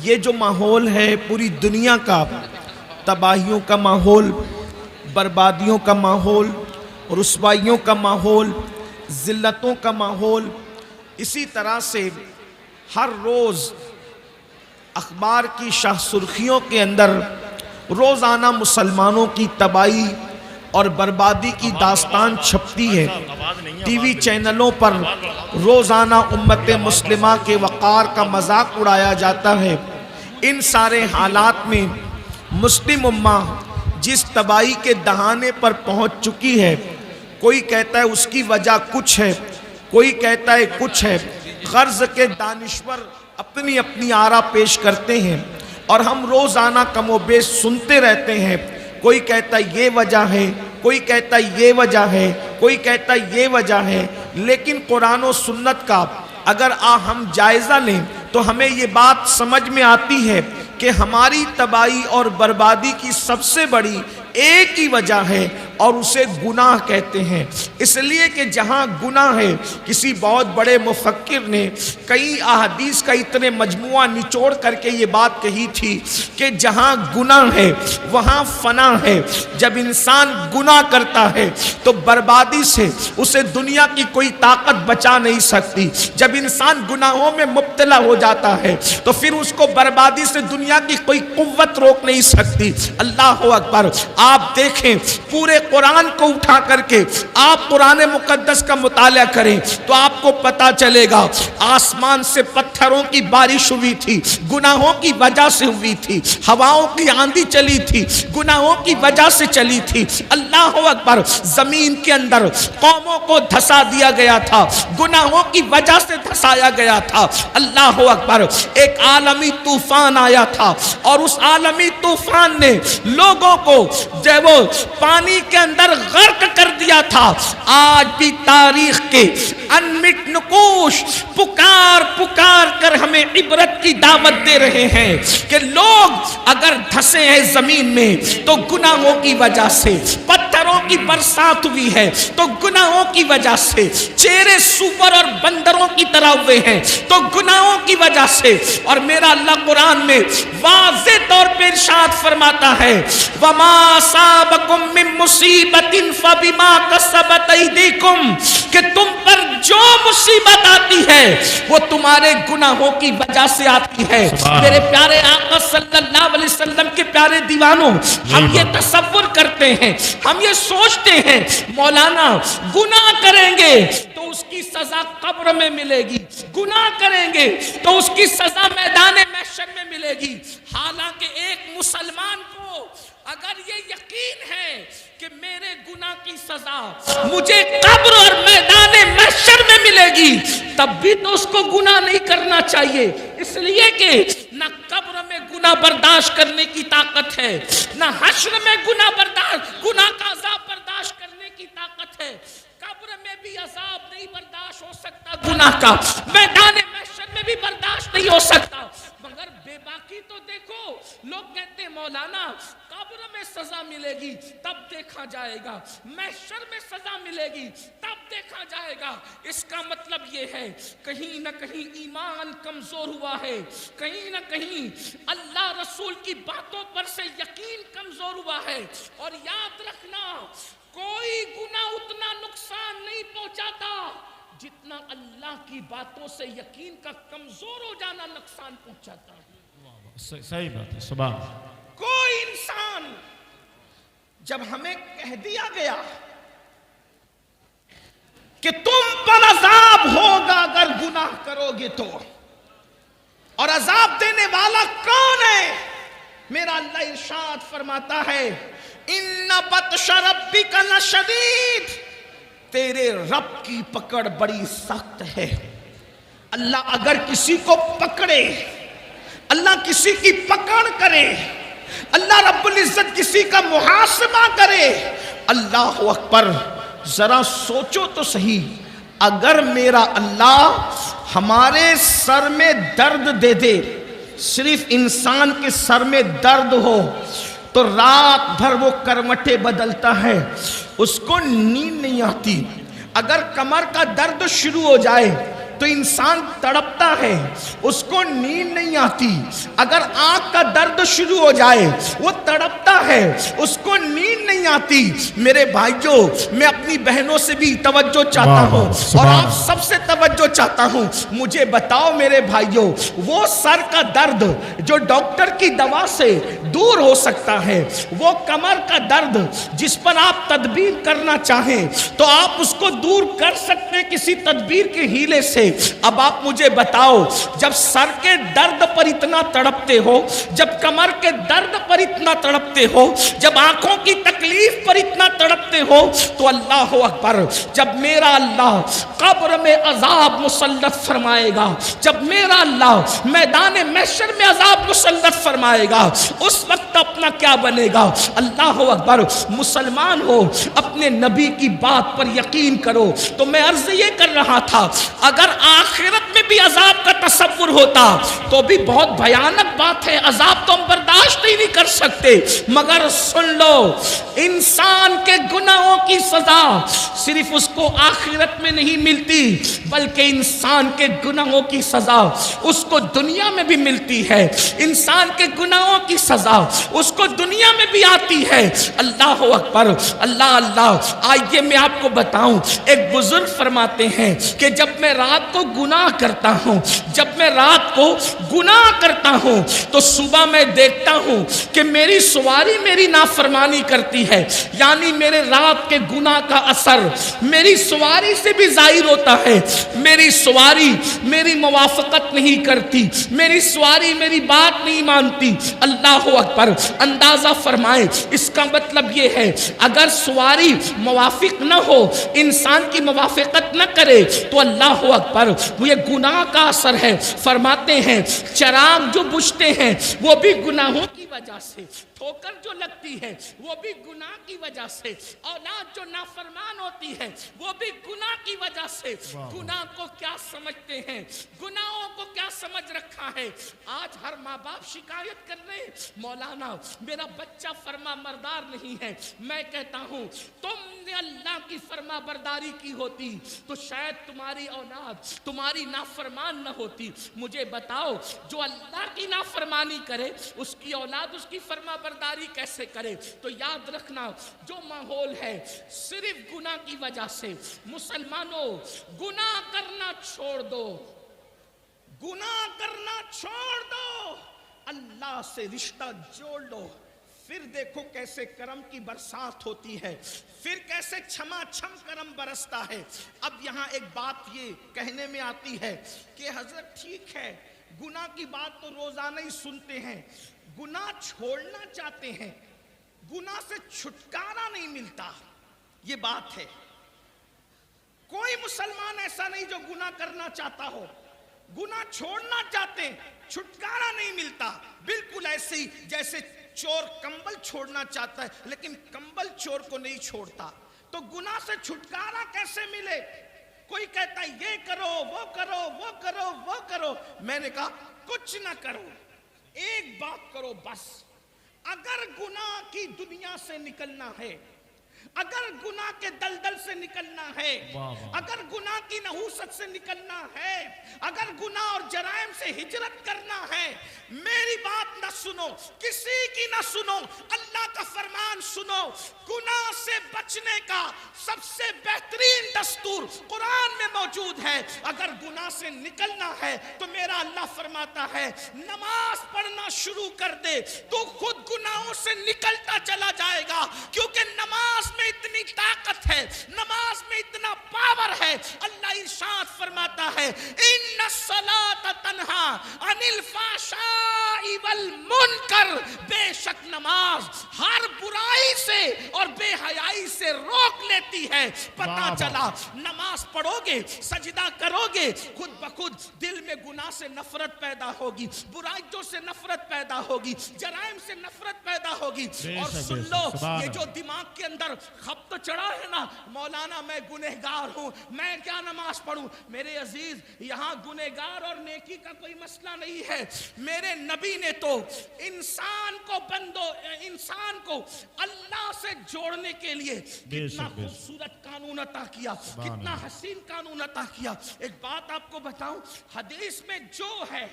یہ جو ماحول ہے پوری دنیا کا، تباہیوں کا ماحول، بربادیوں کا ماحول، رسوائیوں کا ماحول، ذلتوں کا ماحول، اسی طرح سے ہر روز اخبار کی شاہ سرخیوں کے اندر روزانہ مسلمانوں کی تباہی اور بربادی کی داستان چھپتی ہے۔ ٹی وی چینلوں پر روزانہ امت مسلمہ کے وقار کا مذاق اڑایا جاتا ہے۔ ان سارے حالات میں مسلم امہ جس تباہی کے دہانے پر پہنچ چکی ہے، کوئی کہتا ہے اس کی وجہ کچھ ہے، کوئی کہتا ہے کچھ ہے۔ غرض کے دانشور اپنی اپنی آرا پیش کرتے ہیں اور ہم روزانہ کم و بیش سنتے رہتے ہیں۔ کوئی کہتا ہے یہ وجہ ہے، کوئی کہتا ہے یہ وجہ ہے، کوئی کہتا ہے یہ وجہ ہے۔ لیکن قرآن و سنت کا اگر ہم جائزہ لیں تو ہمیں یہ بات سمجھ میں آتی ہے کہ ہماری تباہی اور بربادی کی سب سے بڑی ایک ہی وجہ ہے اور اسے گناہ کہتے ہیں۔ اس لیے کہ جہاں گناہ ہے، کسی بہت بڑے مفکر نے کئی احادیث کا اتنے مجموعہ نچوڑ کر کے یہ بات کہی تھی کہ جہاں گناہ ہے وہاں فنا ہے۔ جب انسان گناہ کرتا ہے تو بربادی سے اسے دنیا کی کوئی طاقت بچا نہیں سکتی۔ جب انسان گناہوں میں مبتلا ہو جاتا ہے تو پھر اس کو بربادی سے دنیا کی کوئی قوت روک نہیں سکتی۔ اللہ اکبر! آپ دیکھیں پورے قرآن کو اٹھا کر کے آپ قرآن مقدس کا مطالعہ کریں تو آپ کو پتا چلے گا آسمان سے پتھروں کی بارش ہوئی تھی، گناہوں کی وجہ سے ہوئی تھی۔ ہواؤں کی آندھی چلی تھی، گناہوں کی وجہ سے چلی تھی۔ اللہ اکبر! زمین کے اندر قوموں کو دھسا دیا گیا تھا، گناہوں کی وجہ سے دھسایا گیا تھا۔ اللہ اکبر! ایک عالمی طوفان آیا تھا اور اس عالمی طوفان نے لوگوں کو جو وہ پانی کے اندر غرق کر دیا تھا۔ آج بھی تاریخ کے انمٹ نقوش پکار پکار کر ہمیں عبرت کی دعوت دے رہے ہیں کہ لوگ اگر دھسے ہیں زمین میں تو گناہوں کی وجہ سے، پتھروں کی برسات ہوئی ہے تو گناہوں کی وجہ سے، چہرے سور اور بندروں کی طرح ہوئے ہیں تو گناہوں کی وجہ سے۔ اور میرا اللہ قرآن میں واضح طور پہ ارشاد فرماتا ہے وَمَا أَصَابَكُم مِّن مُّصِيبَةٍ فَبِمَا كَسَبَتْ أَيْدِيكُمْ، کہ تم پر جو مصیبت آتی ہے وہ تمہارے گناہوں کی وجہ سے آتی ہے۔ میرے پیارے آقا صلی اللہ علیہ وسلم کے پیارے دیوانوں، ہم یہ تصور کرتے ہیں، ہم یہ سوچتے ہیں مولانا گناہ کریں گے تو اس کی سزا قبر میں ملے گی، گناہ کریں گے تو اس کی سزا میدان محشر میں ملے گی۔ حالانکہ ایک مسلمان کو اگر یہ یقین ہے کہ میرے گناہ کی سزا مجھے قبر اور میدان محشر میں ملے گی، تب بھی تو اس کو گناہ نہیں کرنا چاہیے۔ اس لیے کہ نہ قبر میں گناہ برداشت کرنے کی طاقت ہے، نہ حشر میں گناہ کا عذاب برداشت کرنے کی طاقت ہے۔ قبر میں بھی عذاب نہیں برداشت ہو سکتا گناہ کا، میدان محشر میں بھی برداشت نہیں ہو سکتا۔ مگر بے باکی تو دیکھو، لوگ کہتے ہیں مولانا قبر میں سزا ملے گی تب دیکھا جائے گا، محشر میں سزا ملے گی تب دیکھا جائے گا۔ اس کا مطلب یہ ہے کہیں نہ کہیں ایمان کمزور ہوا ہے، کہیں نہ کہیں اللہ رسول کی باتوں پر سے یقین کمزور ہوا ہے۔ اور یاد رکھنا کوئی گناہ اتنا نقصان نہیں پہنچاتا جتنا اللہ کی باتوں سے یقین کا کمزور ہو جانا نقصان پہنچاتا ہے۔ صحیح بات ہے، سبحان اللہ۔ کوئی انسان جب ہمیں کہہ دیا گیا کہ تم پر عذاب ہوگا اگر گناہ کرو گے تو، اور عذاب دینے والا کون ہے؟ میرا اللہ ارشاد فرماتا ہے ان بطش ربک لشدید، تیرے رب کی پکڑ بڑی سخت ہے۔ اللہ اگر کسی کو پکڑے، اللہ کسی کی پکڑ کرے، اللہ رب العزت کسی کا محاسبہ کرے، اللہ اکبر! ذرا سوچو تو صحیح، اگر میرا اللہ ہمارے سر میں درد دے دے، صرف انسان کے سر میں درد ہو تو رات بھر وہ کروٹیں بدلتا ہے، اس کو نیند نہیں آتی۔ اگر کمر کا درد شروع ہو جائے تو انسان تڑپتا ہے، اس کو نیند نہیں آتی۔ اگر آنکھ کا درد شروع ہو جائے وہ تڑپتا ہے، اس کو نیند نہیں آتی۔ میرے بھائیوں، میں اپنی بہنوں سے بھی توجہ چاہتا ہوں اور آپ سب سے توجہ چاہتا ہوں۔ مجھے بتاؤ میرے بھائیوں، وہ سر کا درد جو ڈاکٹر کی دوا سے دور ہو سکتا ہے، وہ کمر کا درد جس پر آپ تدبیر کرنا چاہیں تو آپ اس کو دور کر سکتے کسی تدبیر کے ہیلے سے۔ اب آپ مجھے بتاؤ، جب سر کے درد پر اتنا تڑپتے ہو، جب کمر کے درد پر اتنا تڑپتے ہو، جب آنکھوں کی تکلیف پر اتنا تڑپتے ہو، تو اللہ اکبر، جب میرا اللہ قبر میں عذاب مسلط فرمائے گا، جب میرا اللہ میدان محشر میں عذاب مسلط فرمائے گا، اس وقت اپنا کیا بنے گا؟ اللہ اکبر۔ مسلمان ہو، اپنے نبی کی بات پر یقین کرو۔ تو میں عرض یہ کر رہا تھا، اگر آخرت میں بھی عذاب کا تصور ہوتا تو بھی بہت بھیانک بات ہے، عذاب تو ہم برداشت ہی نہیں کر سکتے۔ مگر سن لو، انسان کے گناہوں کی سزا صرف اس کو آخرت میں نہیں ملتی، بلکہ انسان کے گناہوں کی سزا اس کو دنیا میں بھی ملتی ہے۔ انسان کے گناہوں کی سزا اس کو دنیا میں بھی آتی ہے۔ اللہ اکبر، اللہ اللہ۔ آئیے میں آپ کو بتاؤں، ایک بزرگ فرماتے ہیں کہ جب میں رات کو گناہ کرتا ہوں، جب میں رات کو گناہ کرتا ہوں تو صبح میں دیکھتا ہوں کہ میری سواری میری نافرمانی کرتی ہے، یعنی میرے رات کے گناہ کا اثر میری سواری سے بھی ظاہر ہوتا ہے۔ میری سواری میری موافقت نہیں کرتی، میری سواری میری بات نہیں مانتی۔ اللہ اکبر۔ اندازہ فرمائیں، اس کا مطلب یہ ہے اگر سواری موافق نہ ہو، انسان کی موافقت نہ کرے تو اللہ اکبر، وہ یہ گناہ کا اثر ہے۔ فرماتے ہیں چراغ جو بجھتے ہیں وہ بھی گناہوں کی وجہ سے، ٹھوکر جو لگتی ہے وہ بھی گناہ کی وجہ سے، اولاد جو نافرمان ہوتی ہے وہ بھی گناہ کی وجہ سے۔ گناہ کو کیا سمجھتے ہیں؟ گناہوں کو کیا سمجھ رکھا ہے؟ آج ہر ماں باپ شکایت کر رہے ہیں، مولانا میرا بچہ فرما بردار نہیں ہے۔ میں کہتا ہوں تم نے اللہ کی فرما برداری کی ہوتی تو شاید تمہاری اولاد تمہاری نافرمان نہ ہوتی۔ مجھے بتاؤ، جو اللہ کی نافرمانی کرے اس کی اولاد اس کی فرما برداری کیسے کرے؟ تو یاد رکھنا، جو ماحول ہے صرف گناہ کی وجہ سے۔ مسلمانوں، گناہ کرنا چھوڑ دو، گناہ کرنا چھوڑ دو، اللہ سے رشتہ جوڑ لو، پھر دیکھو کیسے کرم کی برسات ہوتی ہے، پھر کیسے چھما چھم کرم برستا ہے۔ اب یہاں ایک بات یہ کہنے میں آتی ہے کہ حضرت ٹھیک ہے، گناہ کی بات تو روزانہ ہی سنتے ہیں، گناہ چھوڑنا چاہتے ہیں، گناہ سے چھٹکارا نہیں ملتا، یہ بات ہے۔ کوئی مسلمان ایسا نہیں جو گناہ کرنا چاہتا ہو، گناہ چھوڑنا چاہتے ہیں، چھٹکارا نہیں ملتا۔ بالکل ایسے ہی جیسے چور کمبل چھوڑنا چاہتا ہے لیکن کمبل چور کو نہیں چھوڑتا، تو گناہ سے چھٹکارا کیسے ملے؟ کوئی کہتا ہے یہ کرو، وہ کرو، وہ کرو، وہ کرو۔ میں نے کہا کچھ نہ کرو، ایک بات کرو بس۔ اگر گناہ کی دنیا سے نکلنا ہے، اگر گناہ کے دلدل سے نکلنا ہے، اگر گناہ کی نحوست سے نکلنا ہے، اگر گناہ اور جرائم سے ہجرت کرنا ہے، میری بات نہ سنو، کسی کی نہ سنو، اللہ کا فرمان سنو۔ گناہ سے بچنے کا سب سے بہترین دستور قرآن میں موجود ہے۔ اگر گناہ سے نکلنا ہے تو میرا اللہ فرماتا ہے نماز پڑھنا شروع کر دے، تو خود گناہوں سے نکلتا چلا جائے گا، کیونکہ نماز میں اتنی طاقت ہے، نماز میں اتنا پاور ہے۔ اللہ ارشاد فرماتا ہے ان الصلاۃ تنہا عن الفحشاء والمنکر، بے شک نماز ہر برائی سے اور بے حیائی سے روک لیتی ہے۔ پتہ چلا نماز پڑھو گے، سجدہ کرو گے، خود بخود دل میں گناہ سے نفرت پیدا ہوگی، برائیوں سے نفرت پیدا ہوگی، جرائم سے نفرت پیدا ہوگی۔ اور سن لو، یہ جو دماغ کے اندر خبط چڑھا ہے نا، مولانا میں گنہگار ہوں، میں کیا نماز پڑھوں؟ میرے عزیز، یہاں گنہگار اور نیکی کا کوئی مسئلہ نہیں ہے۔ میرے نبی نے تو انسان کو اللہ سے جوڑنے کے لیے کتنا خوبصورت قانون عطا کیا، کتنا حسین قانون عطا کیا۔ ایک بات آپ کو بتاؤں، حدیث میں جو ہے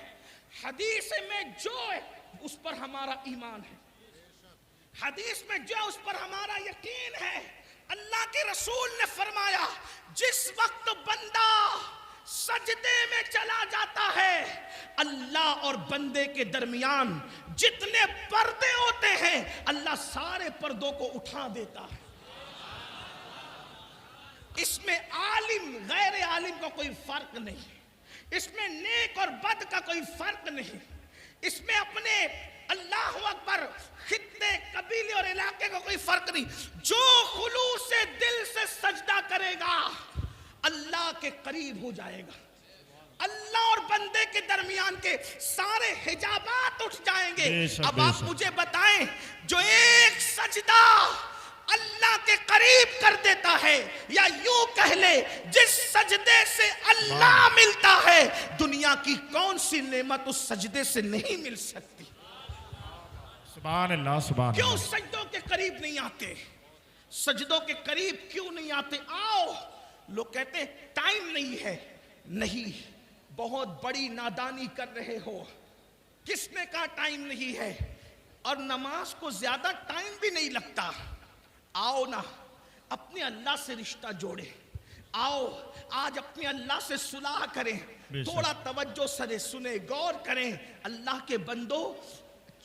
اس پر ہمارا ایمان ہے، حدیث میں جو اس پر ہمارا یقین ہے۔ اللہ کے رسول نے فرمایا جس وقت بندہ سجدے میں چلا جاتا ہے، اللہ اور بندے کے درمیان جتنے پردے ہوتے ہیں اللہ سارے پردوں کو اٹھا دیتا ہے۔ اس میں عالم غیر عالم کا کوئی فرق نہیں، اس میں نیک اور بد کا کوئی فرق نہیں، اس میں اپنے اللہ اکبر خطے قبیلے اور علاقے کا کوئی فرق نہیں۔ جو خلوص سے دل سے سجدہ کرے گا اللہ کے قریب ہو جائے گا، اللہ اور بندے کے درمیان کے سارے حجابات اٹھ جائیں گے۔ اب آپ مجھے بتائیں، جو ایک سجدہ اللہ کے قریب کر دیتا ہے، یا یوں کہہ لے جس سجدے سے اللہ ملتا ہے، دنیا کی کون سی نعمت اس سجدے سے نہیں مل سکتی؟ سبحان اللہ، سبحان اللہ۔ کیوں سجدوں کے قریب نہیں آتے؟ سجدوں کے قریب کیوں نہیں آتے؟ آؤ، لوگ کہتے ہیں ٹائم نہیں ہے۔ نہیں، بہت بڑی نادانی کر رہے ہو۔ کس نے کہا ٹائم نہیں ہے؟ اور نماز کو زیادہ ٹائم بھی نہیں لگتا۔ آؤ نا، اپنے اللہ سے رشتہ جوڑیں، آؤ آج اپنے اللہ سے صلح کریں، تھوڑا توجہ سے سنیں، غور کریں۔ اللہ کے بندو،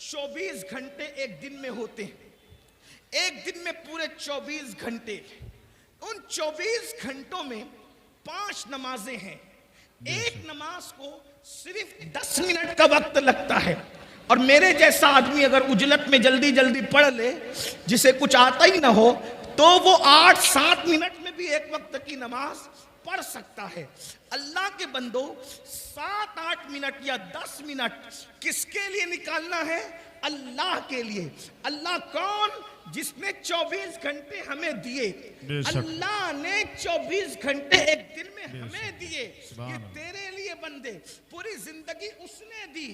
24 گھنٹے ایک دن میں ہوتے ہیں، ایک دن میں پورے 24 گھنٹے، ان 24 گھنٹوں میں 5 نمازیں ہیں، ایک نماز کو صرف 10 منٹ کا وقت لگتا ہے۔ اور میرے جیسا آدمی اگر اجلت میں جلدی جلدی پڑھ لے، جسے کچھ آتا ہی نہ ہو، تو وہ 8-7 منٹ میں بھی ایک وقت کی نماز پڑھ سکتا ہے۔ اللہ کے بندو، 7-8 منٹ یا 10 منٹ کس کے لیے نکالنا ہے؟ اللہ کے لیے۔ اللہ کون؟ جس نے 24 گھنٹے ہمیں دیے۔ اللہ نے 24 گھنٹے ایک دن میں ہمیں دیے۔ یہ تیرے لیے بندے، پوری زندگی اس نے دی،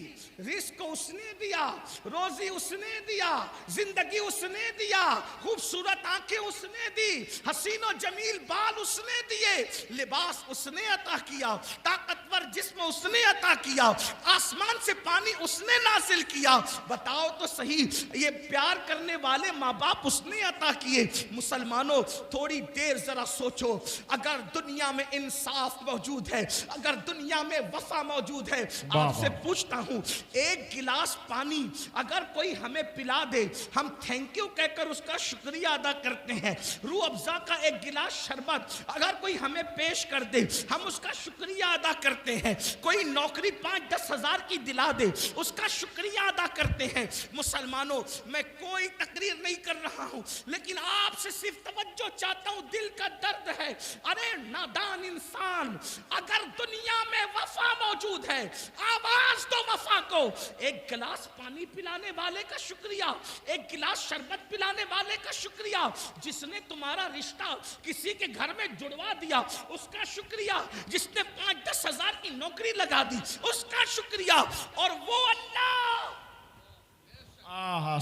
رزق اس نے دیا، روزی اس نے دیا، زندگی اس نے دیا، خوبصورت آنکھیں اس نے دی، حسین و جمیل بال اس نے دیے، لباس اس نے عطا کیا، طاقتور جسم اس نے عطا کیا، آسمان سے پانی اس نے نازل کیا۔ بتاؤ تو صحیح، یہ پیار کرنے والے ماں باپ اس نے عطا کیے۔ مسلمانوں، تھوڑی دیر ذرا سوچو، اگر دنیا میں انصاف موجود ہے، اگر دنیا میں وفا موجود ہے، آپ سے پوچھتا ہوں، ایک گلاس پانی اگر کوئی ہمیں پلا دے، ہم تھینک یو کہہ کر اس کا شکریہ ادا کرتے ہیں۔ روح افزا کا ایک گلاس شربت اگر کوئی ہمیں پیش کر دے، ہم اس کا شکریہ ادا کرتے ہیں۔ کوئی نوکری 5-10 ہزار کی دلا دے، اس کا شکریہ ادا کرتے ہیں۔ مسلمانوں، میں کوئی تقریر نہیں کر رہا ہوں، لیکن آپ سے صرف توجہ چاہتا ہوں، دل کا درد ہے۔ ارے نادان انسان، اگر دنیا میں وفا موجود ہے، آواز دو وفا کو۔ ایک گلاس پانی پلانے والے کا شکریہ، ایک گلاس شربت پلانے والے کا شکریہ، جس نے تمہارا رشتہ کسی کے گھر میں جڑوا دیا اس کا شکریہ، جس نے 5-10 ہزار کی نوکری لگا دی اس کا شکریہ۔ اور وہ اللہ،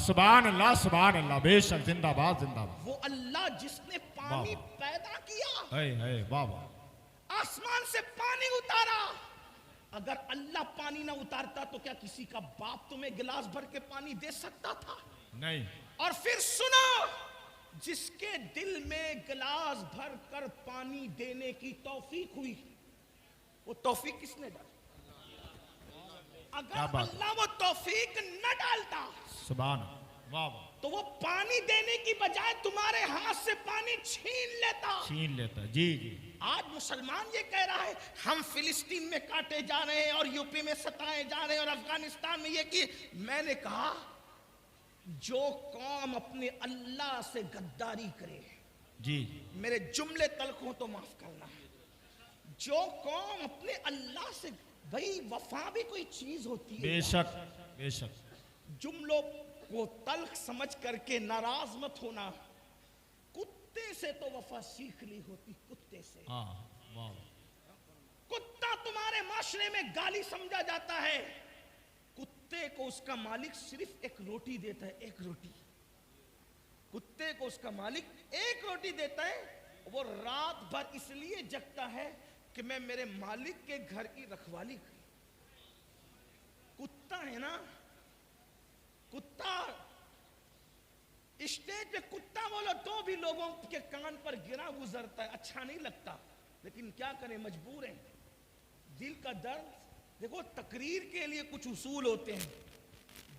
سبحان اللہ، سبحان اللہ، بے شک، زندہ باد، زندہ باد۔ وہ اللہ جس نے پانی پیدا کیا، واہ واہ، آسمان سے پانی اتارا۔ اگر اللہ پانی نہ اتارتا تو کیا کسی کا باپ تمہیں گلاس بھر کے پانی دے سکتا تھا؟ نہیں۔ اور پھر سنو، جس کے دل میں گلاس بھر کر پانی دینے کی توفیق ہوئی، وہ توفیق کس نے ڈالی؟ اگر اللہ وہ توفیق نہ ڈالتا، سبحان واہ واہ، تو وہ پانی دینے کی بجائے تمہارے ہاتھ سے پانی چھین لیتا۔ جی جی۔ آج مسلمان یہ کہہ رہا ہے ہم فلسطین میں کاٹے جا رہے ہیں اور یوپی میں ستائے جا رہے ہیں اور افغانستان میں یہ کی۔ میں نے کہا، جو قوم اپنے اللہ سے غداری کرے، جی، میرے جملے تلخ ہوں تو معاف کرنا، جو قوم اپنے اللہ سے، بھئی وفا بھی کوئی چیز ہوتی ہے، بے شک بے شک۔ جملوں کو تلخ سمجھ کر کے ناراض مت ہونا۔ کتے سے تو وفا سیکھ لی ہوتی، کتے سے۔ کتا تمہارے معاشرے میں گالی سمجھا جاتا ہے، کتے کتے کو اس کا مالک صرف ایک روٹی دیتا ہے, ایک روٹی. کتے کو اس کا مالک ایک روٹی دیتا ہے, وہ رات بھر اس لیے جگتا ہے کہ میں میرے مالک کے گھر کی رکھوالی کروں. کتا ہے نا, کتا اسٹیج پہ کتا بولو تو بھی لوگوں کے کان پر گرا گزرتا ہے, اچھا نہیں لگتا, لیکن کیا کریں, مجبور ہیں. دل کا درد دیکھو, تقریر کے لیے کچھ اصول ہوتے ہیں,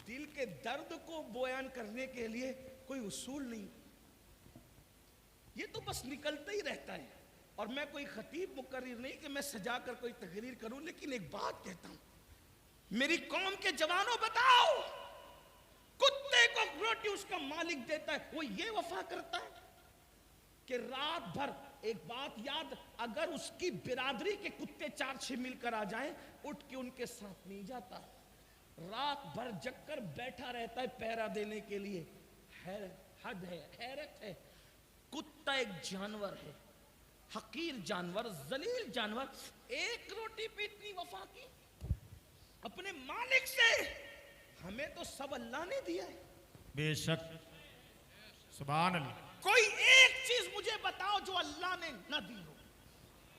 دل کے درد کو بیان کرنے کے لیے کوئی اصول نہیں, یہ تو بس نکلتا ہی رہتا ہے. اور میں کوئی خطیب مقرر نہیں کہ میں سجا کر کوئی تقریر کروں, لیکن ایک بات کہتا ہوں, میری قوم کے جوانوں بتاؤ, کتے کو روٹی اس کا مالک دیتا ہے, وہ یہ وفا کرتا ہے کہ رات بھر, ایک بات یاد, اگر اس کی برادری کے کتے 4-6 مل کر آ جائیں, اٹھ کے ان کے ساتھ نہیں جاتا, رات بھر جگ کر بیٹھا رہتا ہے پہرا دینے کے لیے. حد ہے, حیرت ہے. کتا ایک جانور ہے, حقیر جانور, ذلیل جانور, ایک روٹی پہ اتنی وفا کی اپنے مالک سے. ہمیں تو سب اللہ نے دیا ہے. بے شک, سبحان اللہ. کوئی ایک چیز مجھے بتاؤ جو اللہ نے نہ دی ہو.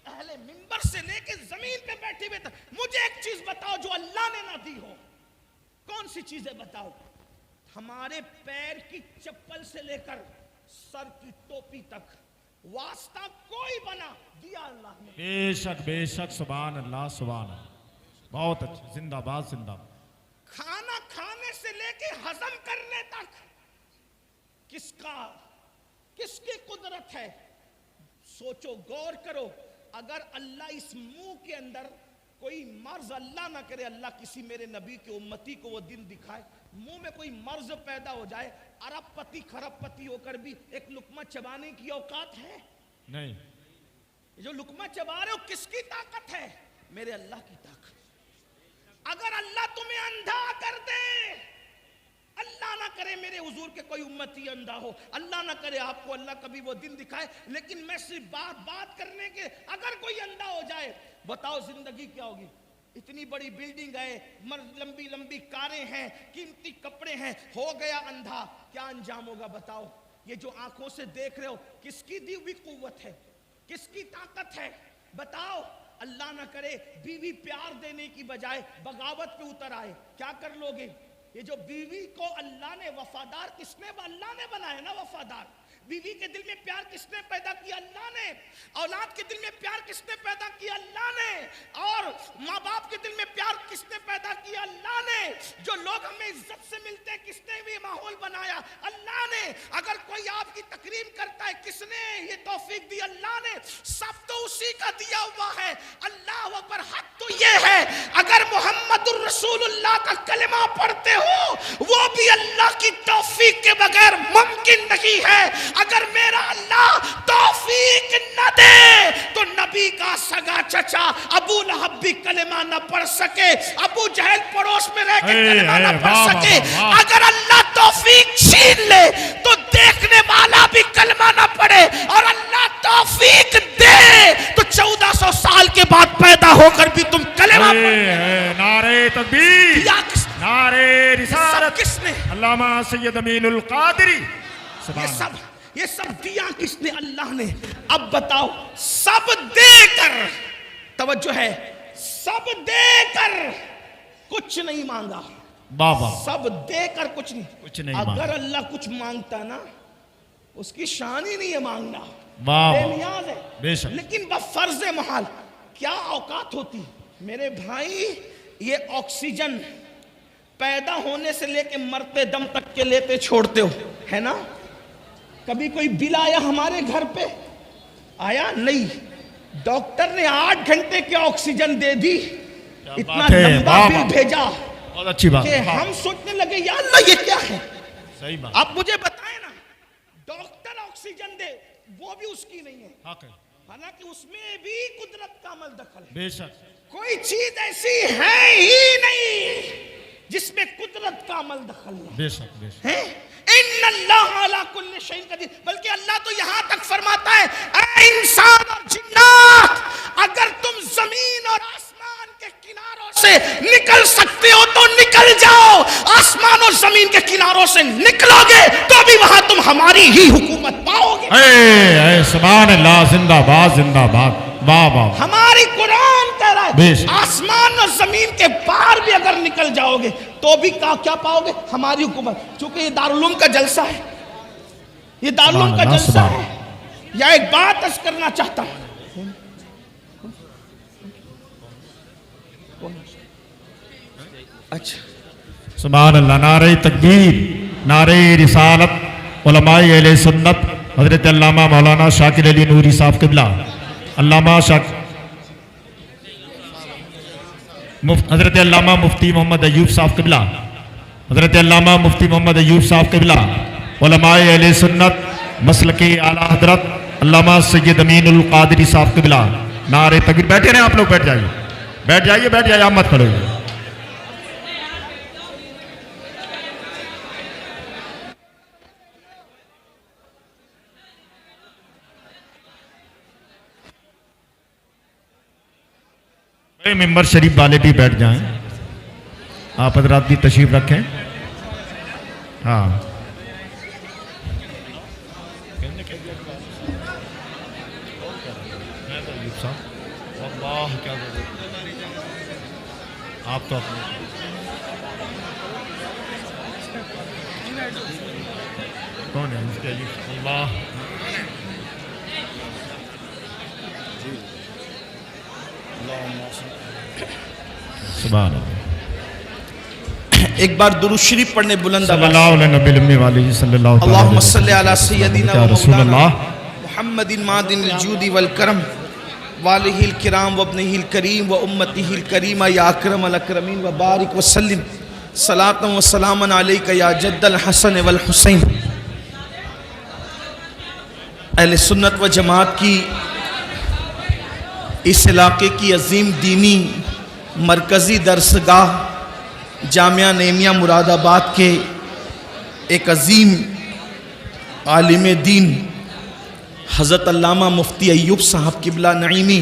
اہل منبر سے لے کے زمین پہ بیٹھے ہوئے تک مجھے ایک چیز بتاؤ جو اللہ نے نہ دی ہو. کون سی چیزیں بتاؤ؟ ہمارے پیر کی چپل سے لے کر سر کی ٹوپی تک واسطہ کوئی بنا دیا اللہ نے. بے شک, بے شک, سبحان اللہ, سبحان اللہ. بہت اچھا, زندہ باد, زندہ باد. کھانا کھانے سے لے کے ہضم کرنے تک کس کی قدرت ہے؟ سوچو, غور کرو. اگر اللہ اس منہ کے اندر کوئی مرض, اللہ نہ کرے, اللہ کسی میرے نبی کے امتی کو وہ دن دکھائے, منہ میں کوئی مرض پیدا ہو جائے, ارب پتی خرب پتی ہو کر بھی ایک لقمہ چبانے کی اوقات ہے؟ نہیں. جو لقمہ چبا رہے ہو کس کی طاقت ہے؟ میرے اللہ کی طاقت. اگر اللہ تمہیں اندھا کر دے, اللہ نہ کرے میرے حضور کے کوئی امتی اندھا ہو, اللہ نہ کرے آپ کو اللہ کبھی وہ دن دکھائے, لیکن میں صرف بات کرنے کے, اگر کوئی اندھا ہو جائے, بتاؤ زندگی کیا ہوگی؟ اتنی بڑی بلڈنگ ہے, لمبی لمبی کاریں ہیں, قیمتی کپڑے ہیں, ہو گیا اندھا, کیا انجام ہوگا بتاؤ؟ یہ جو آنکھوں سے دیکھ رہے ہو کس کی دی ہوئی قوت ہے, کس کی طاقت ہے بتاؤ؟ اللہ نہ کرے بیوی پیار دینے کی بجائے بغاوت پہ اتر آئے, کیا کر لوگے؟ یہ جو بیوی کو اللہ نے وفادار, کس نے؟ اللہ نے بنایا نا وفادار. بیوی کے دل میں پیار کس نے پیدا کیا؟ اللہ نے. اولاد کے دل میں پیار کس نے پیدا کیا؟ اللہ نے. اور ماں باپ کے دل میں پیار کس نے پیدا کیا؟ اللہ نے. جو لوگ ہمیں عزت سے ملتے ہیں کس نے بھی ماحول بنایا؟ اللہ نے. اگر کوئی آپ کی تکریم کرتا ہے کس نے یہ توفیق دی؟ اللہ نے. سب تو اسی کا دیا ہوا ہے. اللہ اکبر. حق تو یہ ہے اگر محمد الرسول اللہ کا کلمہ پڑھتے ہو وہ بھی اللہ کی توفیق کے بغیر ممکن نہیں ہے. اگر میرا اللہ توفیق نہ دے تو نبی کا سگا چچا ابو لہب بھی کلمہ نہ پڑھ سکے, ابو جہل پڑوس میں رہ کے کلمہ نہ پڑھ سکے. اگر اللہ توفیق چھین لے تو دیکھنے والا بھی کلمہ نہ پڑھے, اور اللہ توفیق دے تو 1400 سال کے بعد پیدا ہو کر بھی تم کلمہ پڑھے. نعرہ تکبیر, نعرہ رسالت, کس نے؟ علامہ سید امین القادری. یہ سب دیا کس نے؟ اللہ نے. اب بتاؤ, سب دے کر, توجہ ہے, سب دے کر کچھ نہیں مانگا. بابا, سب دے کر کچھ نہیں. اگر اللہ کچھ مانگتا نا اس کی شان ہی نہیں ہے مانگنا, بے نیاز ہے. لیکن بفرض محال کیا اوقات ہوتی میرے بھائی. یہ آکسیجن پیدا ہونے سے لے کے مرتے دم تک کے لیتے چھوڑتے ہو, ہے نا؟ کبھی کوئی بل آیا ہمارے گھر پہ؟ آیا نہیں. ڈاکٹر نے 8 گھنٹے کی آکسیجن دے دی, اتنا لمبا بل بھیجا, بہت اچھی بات کہ ہم سوچنے لگے یا اللہ یہ کیا ہے. صحیح بات. آپ مجھے بتائیں نا, ڈاکٹر آکسیجن دے وہ بھی اس کی نہیں ہے, حالانکہ اس میں بھی قدرت کا عمل دخل ہے. بے شک کوئی چیز ایسی ہے ہی نہیں جس میں قدرت کا عمل دخل ہے. بے شک, بے شک. ان اللہ علی کل شیء قدیر. بلکہ اللہ تو یہاں تک فرماتا ہے اے انسان اور جنات, اگر تم زمین اور آسمان کے کناروں سے نکل سکتے ہو تو نکل جاؤ، آسمان اور زمین کے کناروں سے نکلو گے تو بھی وہاں تم ہماری ہی حکومت پاؤ گے۔ اے سبحان اللہ، زندہ باد زندہ باد، واہ واہ۔ ہماری قرآن کہہ رہا بے ہے شک۔ آسمان اور زمین کے پار بھی اگر نکل جاؤ گے تو بھی کیا پاؤ گے؟ ہماری حکومت۔ چونکہ یہ دارالعلوم کا جلسہ ہے، یہ دارالعلوم کا سبحان اللہ، جلسہ سبحان ہے۔ یا ایک بات عرض کرنا چاہتا ہوں، اچھا سبحان اللہ، نعرہ تکبیر، نعرہ رسالت، علماء اہل سنت حضرت علامہ مولانا شاکر علی نوری صاحب قبلہ، علامہ حضرت علامہ مفتی محمد ایوب صاحب قبلہ، حضرت علامہ مفتی محمد ایوب صاحب قبلہ، علماء اہل سنت مسلک اعلیٰ حضرت علامہ سید امین القادری صاحب قبلہ، نعرہ تکبیر۔ بیٹھے رہے آپ لوگ، بیٹھ جائیے بیٹھ جائیے بیٹھ جائیے، آپ مت کھڑے ہوئے۔ ممبر شریف والے بھی بیٹھ جائیں، آپ حضرات بھی تشریف رکھیں۔ ہاں آپ تو کون ہے اس کے؟ اللہ سبحان اللہ۔ ایک بار درود شریف پڑھنے بلند صلی اللہ علیہ نبی الامی والہ صلی اللہ علیہ وسلم۔ اللہم صلی علی سیدنا و رسول مولانا اللہ محمد معدن الجود والکرم والہ الکرام وابنہ الکریم و امتہ الکریم یا اکرم الاکرمین و بارک وسلم صلاۃ و سلاما علیک یا جد الحسن والحسین۔ اہل سنت و جماعت کی اس علاقے کی عظیم دینی مرکزی درسگاہ جامعہ نعیمیہ مراد آباد کے ایک عظیم عالم دین حضرت علامہ مفتی ایوب صاحب قبلہ نعیمی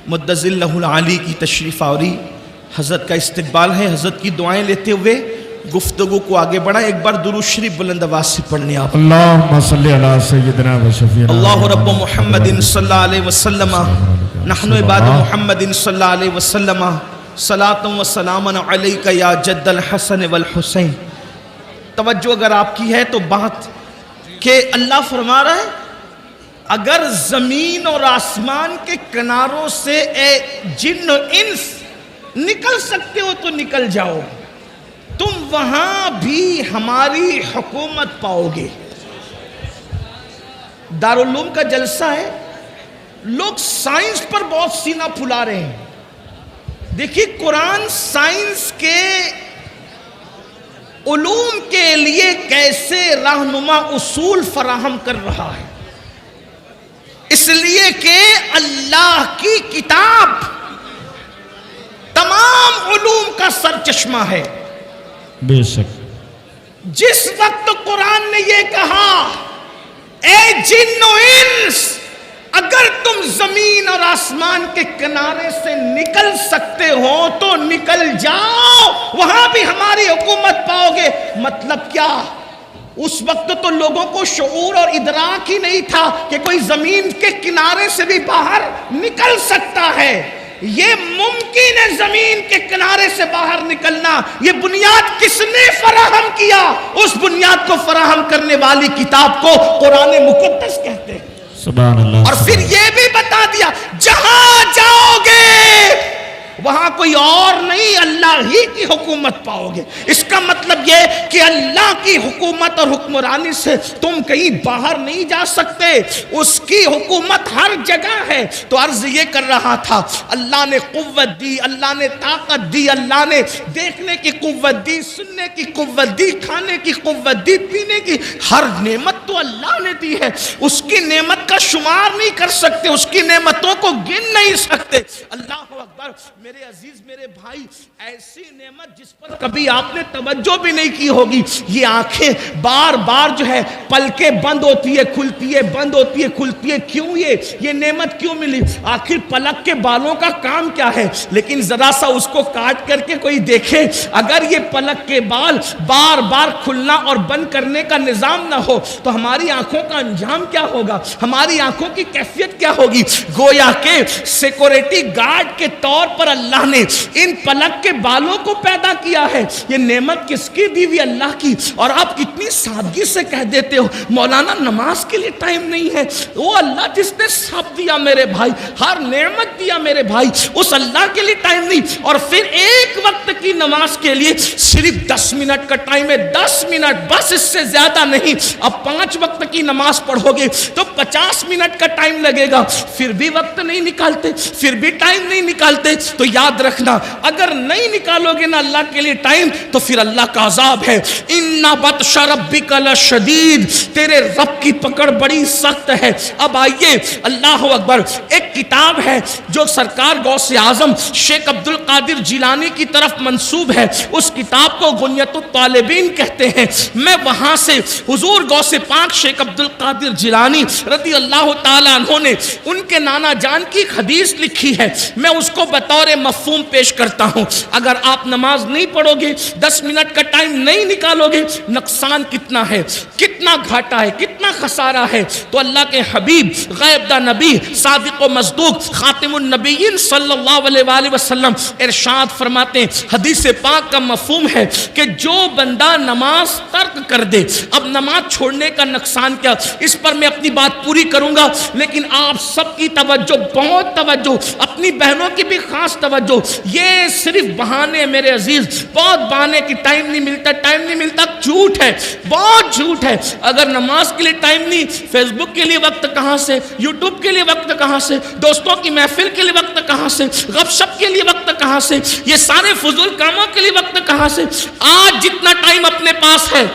مدظ اللہ العالی کی تشریف آوری، حضرت کا استقبال ہے۔ حضرت کی دعائیں لیتے ہوئے گفتگو کو آگے بڑھا۔ ایک بار درود شریف بلند آواز سے پڑھنے آپ۔ اللہم صلی علی سیدنا و شفیعنا اللہ رب محمد صلی اللہ علیہ وسلم نحن عباد محمد صلی اللہ علیہ وسلم صلاۃ و سلاما علیک یا جد الحسن والحسین۔ توجہ اگر آپ کی ہے تو بات کہ اللہ فرما رہا ہے اگر زمین اور آسمان کے کناروں سے اے جن و انس نکل سکتے ہو تو نکل جاؤ، تم وہاں بھی ہماری حکومت پاؤ گے۔ دارالعلوم کا جلسہ ہے، لوگ سائنس پر بہت سینہ پھلا رہے ہیں۔ دیکھیے قرآن سائنس کے علوم کے لیے کیسے رہنما اصول فراہم کر رہا ہے، اس لیے کہ اللہ کی کتاب تمام علوم کا سرچشمہ ہے۔ بے شک جس وقت قرآن نے یہ کہا اے جن و انس اگر تم زمین اور آسمان کے کنارے سے نکل سکتے ہو تو نکل جاؤ، وہاں بھی ہماری حکومت پاؤ گے۔ مطلب کیا؟ اس وقت تو لوگوں کو شعور اور ادراک ہی نہیں تھا کہ کوئی زمین کے کنارے سے بھی باہر نکل سکتا ہے۔ یہ ممکن ہے زمین کے کنارے سے باہر نکلنا۔ یہ بنیاد کس نے فراہم کیا؟ اس بنیاد کو فراہم کرنے والی کتاب کو قرآن مقدس کہتے ہیں۔ سبحان اللہ۔ اور پھر یہ بھی بتا دیا جہاں جاؤ گے وہاں کوئی اور نہیں، اللہ ہی کی حکومت پاؤ گے۔ اس کا مطلب یہ کہ اللہ کی حکومت اور حکمرانی سے تم کہیں باہر نہیں جا سکتے، اس کی حکومت ہر جگہ ہے۔ تو عرض یہ کر رہا تھا اللہ نے قوت دی، اللہ نے طاقت دی، اللہ نے دیکھنے کی قوت دی، سننے کی قوت دی، کھانے کی قوت دی، پینے کی، ہر نعمت تو اللہ نے دی ہے۔ اس کی نعمت کا شمار نہیں کر سکتے، اس کی نعمتوں کو گن نہیں سکتے۔ اللہ اکبر۔ میرے عزیز، میرے بھائی، ایسی نعمت جس پر کبھی آپ نے توجہ بھی نہیں کی ہوگی. یہ آنکھیں بار بار جو ہے پلکیں بند ہوتی ہے کھلتی ہے بند ہوتی ہے کھلتی ہے. کیوں یہ نعمت کیوں ملی؟ آخر پلک کے بالوں کا کام کیا ہے؟ لیکن ذرا سا اس کو کاٹ کر کے کوئی دیکھے, اگر یہ پلک کے بال بار بار کھلنا اور بند کرنے کا نظام نہ ہو تو ہماری آنکھوں کا انجام کیا ہوگا, ہماری آنکھوں کی کیفیت کیا ہوگی؟ گویا کہ سیکورٹی گارڈ کے طور پر اللہ نے ان پلک کے بالوں کو پیدا کیا ہے. یہ نعمت کس کی دی ہوئی؟ اللہ کی. اور آپ کتنی سادگی سے کہہ دیتے ہو مولانا نماز کے لیے ٹائم نہیں ہے. وہ اللہ جس نے سب دیا میرے بھائی, ہر نعمت دیا میرے بھائی, اس اللہ کے لیے ٹائم نہیں. اور پھر ایک وقت کی نماز کے لیے صرف 10 منٹ کا ٹائم ہے, 10 منٹ بس, اس سے زیادہ نہیں. اب 5 وقت کی نماز پڑھو گے تو 50 منٹ کا ٹائم لگے گا, پھر بھی وقت نہیں نکالتے, پھر بھی ٹائم نہیں نکالتے. تو یاد رکھنا, اگر نہیں نکالو گے نا اللہ کے لیے ٹائم تو پھر اللہ کا عذاب ہے. ان بطش ربک لشدید, تیرے رب کی پکڑ بڑی سخت ہے. اب آئیے, اللہ اکبر, ایک کتاب ہے جو سرکار غوث اعظم شیخ عبد القادر جیلانی کی طرف منسوب ہے, اس کتاب کو غنیت الطالبین کہتے ہیں. میں وہاں سے حضور غوث پاک شیخ عبد القادر جیلانی رضی اللہ تعالیٰ عنہ نے ان کے نانا جان کی ایک حدیث لکھی ہے, میں اس کو بطور مفہوم پیش کرتا ہوں. اگر آپ نماز نہیں پڑھو گے, 10 منٹ کا ٹائم نہیں نکالو گے, نقصان کتنا ہے, کتنا گھاٹا ہے, کتنا خسارہ ہے. تو اللہ کے حبیب غیب دا نبی صادق و مصدوق خاتم النبیین صلی اللہ علیہ وآلہ وسلم ارشاد فرماتے ہیں, حدیث پاک کا مفہوم ہے کہ جو بندہ نماز ترک کر دے. اب نماز چھوڑنے کا نقصان کیا, اس پر میں اپنی بات پوری کروں گا, لیکن آپ سب کی توجہ, بہت توجہ, اپنی بہنوں کی بھی خاص توجہ. یہ صرف بہانے میرے عزیز, بہت بہانے کی ٹائم نہیں ملتا, ٹائم نہیں ملتا, جھوٹ ہے, بہت جھوٹ ہے. اگر نماز کے لیے ٹائم نہیں, فیس بک کے لیے وقت کہاں سے, یوٹیوب کے لیے وقت کہاں سے, دوستوں کی محفل کے لیے وقت کہاں سے, غپ شپ کے لیے وقت کہاں سے, یہ سارے فضول کاموں کے لیے وقت کہاں سے. آج جتنا ٹائم اپنے پاس ہے,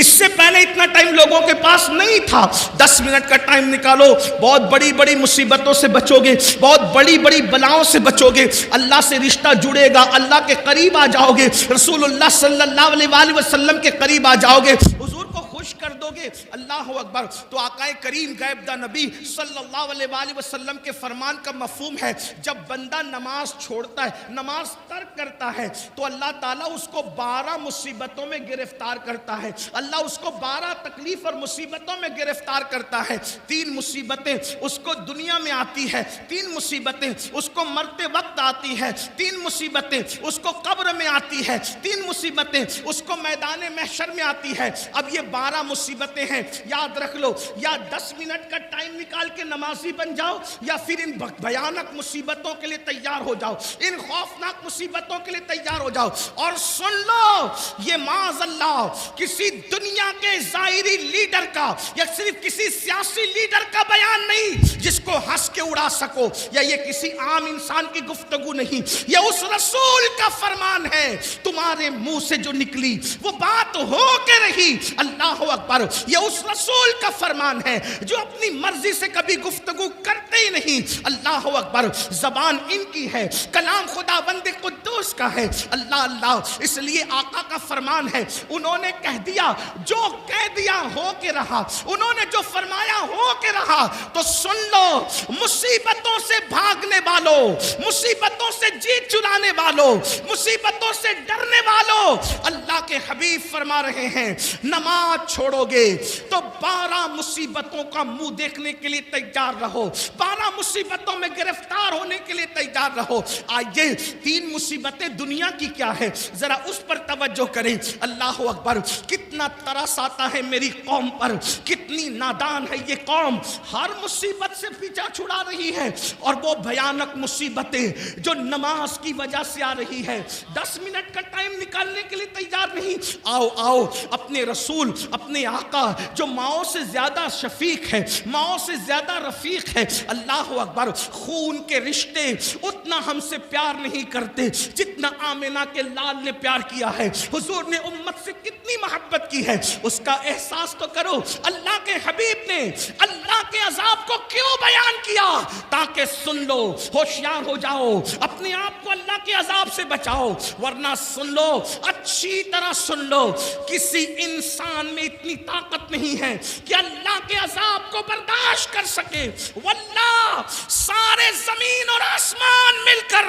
اس سے پہلے اتنا ٹائم لوگوں کے پاس نہیں تھا. 10 منٹ کا ٹائم نکالو, بہت بڑی بڑی مصیبتوں سے بچو گے, بہت بڑی بڑی بلاؤں سے بچو گے, اللہ سے رشتہ جڑے گا, اللہ کے قریب آ جاؤ گے, رسول اللہ صلی اللہ علیہ وآلہ وسلم کے قریب آ جاؤ گے, حضور کو خوش کر دو گے. اللہ اکبر. تو آقا کریم غیب دا نبی صلی اللہ علیہ وآلہ وسلم کے فرمان کا مفہوم ہے, جب بندہ نماز چھوڑتا ہے, نماز ترک کرتا ہے, تو اللہ تعالیٰ اس کو 12 مصیبتوں میں گرفتار کرتا ہے. اللہ اس کو 12 تکلیف اور مصیبتوں میں گرفتار کرتا ہے. 3 مصیبتیں اس کو دنیا میں آتی ہے, 3 مصیبتیں اس کو مرتے وقت آتی ہے, 3 مصیبتیں اس کو قبر میں آتی ہے, 3 مصیبتیں اس کو میدان محشر میں آتی ہے. اب یہ 12 مصیبتیں ہیں, یاد رکھ لو, یا 10 منٹ کا ٹائم نکال کے نمازی بن جاؤ, یا پھر ان بھیانک مصیبتوں کے لیے تیار ہو جاؤ, ان خوفناک مصیبتوں کے لیے تیار ہو جاؤ. اور سن لو, یہ معاذ اللہ کسی دنیا کے ظاہری لیڈر کا یا صرف کسی سیاسی لیڈر کا بیان نہیں جس کو ہنس کے اڑا سکو, یا یہ کسی عام انسان کی گفتگو نہیں, یہ اس رسول کا فرمان ہے. تمہارے منہ سے جو نکلی وہ بات ہو کے رہی. اللہ اکبر. یہ اس رسول کا فرمان ہے جو اپنی مرضی سے کبھی گفتگو کرتے ہی نہیں. اللہ اکبر. زبان ان کی ہے, کلام خدا بند قدوس کا ہے. اللہ اللہ. اس لیے آقا کا فرمان ہے, انہوں نے کہہ دیا جو کہہ دیا ہو کے رہا, انہوں نے جو فرمایا ہو کے رہا. تو سن لو, مصیبتوں سے بھاگنے والوں, مصیبتوں سے جیت چلانے والوں, مصیبتوں سے ڈرنے والوں, اللہ کے حبیب فرما رہے ہیں نماز چھوڑو گے تو 12 مصیبتوں کا منہ دیکھنے کے لیے تیار رہو, 12 مصیبتوں میں گرفتار ہونے کے لیے تیار رہو. آئیے 3 مصیبتیں دنیا کی کیا ہے, ذرا اس پر توجہ کریں. اللہ اکبر. کتنا ترس آتا ہے میری قوم پر, کتنی نادان ہے یہ قوم, ہر مصیبت سے پیچھا چھڑا رہی ہے. اور وہ بھیانک مصیبتیں جو نماز کی وجہ سے آ رہی ہے, 10 منٹ کا ٹائم نکالنے کے لیے تیار نہیں. آؤ آؤ, اپنے رسول, اپنے آقا جو ماؤں سے زیادہ شفیق ہے, ماؤں سے زیادہ رفیق ہے. اللہ اکبر. خون کے رشتے اتنا ہم سے پیار نہیں کرتے جتنا آمنہ کے لال نے پیار کیا ہے. حضور نے امت سے کتنی کتنی محبت کی ہے اس کا احساس تو کرو۔ اللہ کے حبیب نے اللہ کے عذاب کو کیوں بیان کیا؟ تاکہ سن لو، ہوشیار ہو جاؤ، اپنے آپ کو اللہ کے عذاب سے بچاؤ۔ ورنہ سن لو، اچھی طرح سن لو، کسی انسان میں اتنی طاقت نہیں ہے کہ اللہ کے عذاب کو برداشت کر سکے۔ واللہ سارے زمین اور آسمان مل کر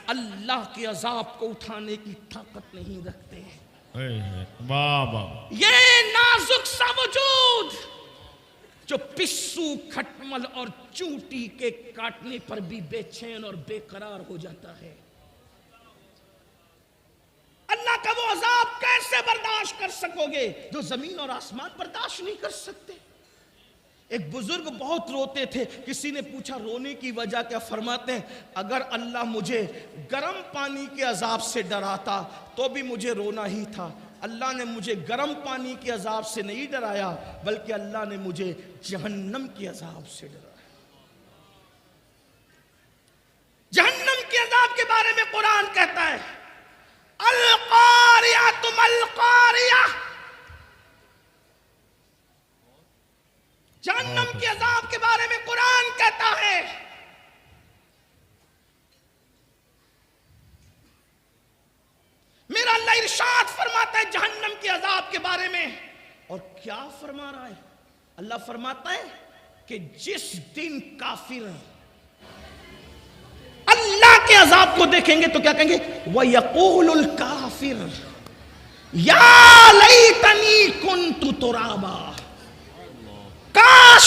اللہ کے عذاب کو اٹھانے کی طاقت نہیں رکھتے۔ واہ واہ، یہ نازک سا وجود جو پسو، کھٹمل اور چونٹی کے کاٹنے پر بھی بے چین اور بے قرار ہو جاتا ہے، اللہ کا وہ عذاب کیسے برداشت کر سکو گے جو زمین اور آسمان برداشت نہیں کر سکتے؟ ایک بزرگ بہت روتے تھے، کسی نے پوچھا رونے کی وجہ کیا؟ فرماتے ہیں اگر اللہ مجھے گرم پانی کے عذاب سے ڈراتا تو بھی مجھے رونا ہی تھا۔ اللہ نے مجھے گرم پانی کے عذاب سے نہیں ڈرایا بلکہ اللہ نے مجھے جہنم کے عذاب سے ڈرایا۔ جہنم کے عذاب کے بارے میں قرآن کہتا ہے القاریہ القاریہ، جہنم کے عذاب کے بارے میں قرآن کہتا ہے میرا اللہ ارشاد فرماتا ہے جہنم کے عذاب کے بارے میں، اور کیا فرما رہا ہے؟ اللہ فرماتا ہے کہ جس دن کافر اللہ کے عذاب کو دیکھیں گے تو کیا کہیں گے؟ وَيَقُولُ الْكَافِرُ يَا لَيْتَنِي كُنْتُ تُرَابًا، کاش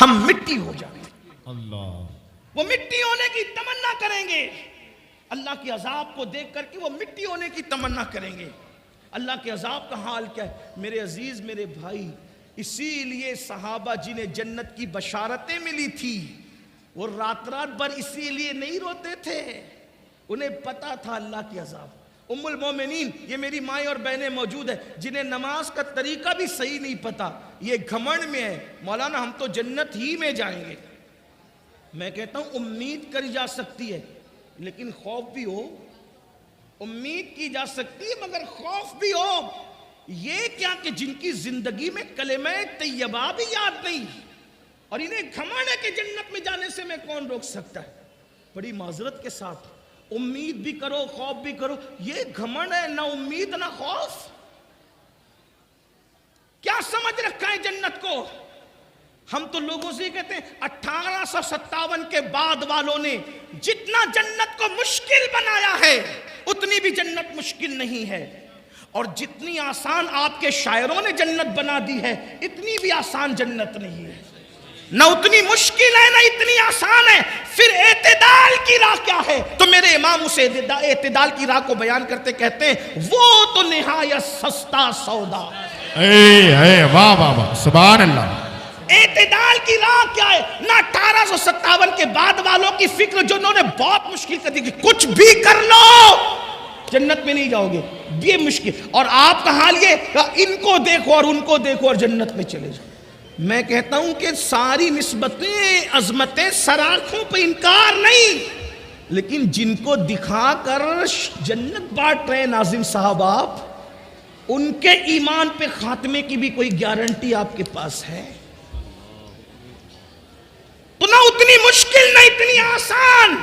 ہم مٹی ہو جائیں۔ اللہ، وہ مٹی ہونے کی تمنا کریں گے، اللہ کے عذاب کو دیکھ کر کے وہ مٹی ہونے کی تمنا کریں گے۔ اللہ کے عذاب کا حال کیا ہے میرے عزیز میرے بھائی؟ اسی لیے صحابہ جنہیں جنت کی بشارتیں ملی تھی وہ رات بھر اسی لیے نہیں روتے تھے، انہیں پتا تھا اللہ کے عذاب۔ ام المومنین، یہ میری مائیں اور بہنیں موجود ہیں جنہیں نماز کا طریقہ بھی صحیح نہیں پتا، یہ گھمنڈ میں ہے مولانا ہم تو جنت ہی میں جائیں گے۔ میں کہتا ہوں امید کری جا سکتی ہے لیکن خوف بھی ہو، امید کی جا سکتی ہے مگر خوف بھی ہو۔ یہ کیا کہ جن کی زندگی میں کلمہ طیبہ بھی یاد نہیں اور انہیں گھمنڈ ہے کہ جنت میں جانے سے میں کون روک سکتا ہے؟ بڑی معذرت کے ساتھ امید بھی کرو خوف بھی کرو، یہ گھمنڈ ہے، نہ امید نہ خوف۔ کیا سمجھ رکھا ہے جنت کو؟ ہم تو لوگوں سے کہتے ہیں 1857 کے بعد والوں نے جتنا جنت کو مشکل بنایا ہے اتنی بھی جنت مشکل نہیں ہے، اور جتنی آسان آپ کے شاعروں نے جنت بنا دی ہے اتنی بھی آسان جنت نہیں ہے، نہ اتنی مشکل ہے نہ اتنی آسان ہے۔ پھر اعتدال کی راہ کیا ہے؟ تو میرے امام اس اعتدال کی راہ کو بیان کرتے کہتے ہیں وہ تو نہایت سستا سودا۔ واہ واہ واہ، سبحان اللہ۔ اعتدال کی راہ کیا ہے؟ نہ 1857 کے بعد والوں کی فکر جو انہوں نے بہت مشکل کر دی کہ کچھ بھی کر لو جنت میں نہیں جاؤ گے، یہ مشکل، اور آپ کا حال یہ ان کو دیکھو اور ان کو دیکھو اور جنت میں چلے جاؤ۔ میں کہتا ہوں کہ ساری نسبتیں عظمتیں سراخوں پہ انکار نہیں، لیکن جن کو دکھا کر جنت بانٹ رہے ناظم صاحب آپ، ان کے ایمان پہ خاتمے کی بھی کوئی گارنٹی آپ کے پاس ہے؟ تو نہ اتنی مشکل نہ اتنی آسان۔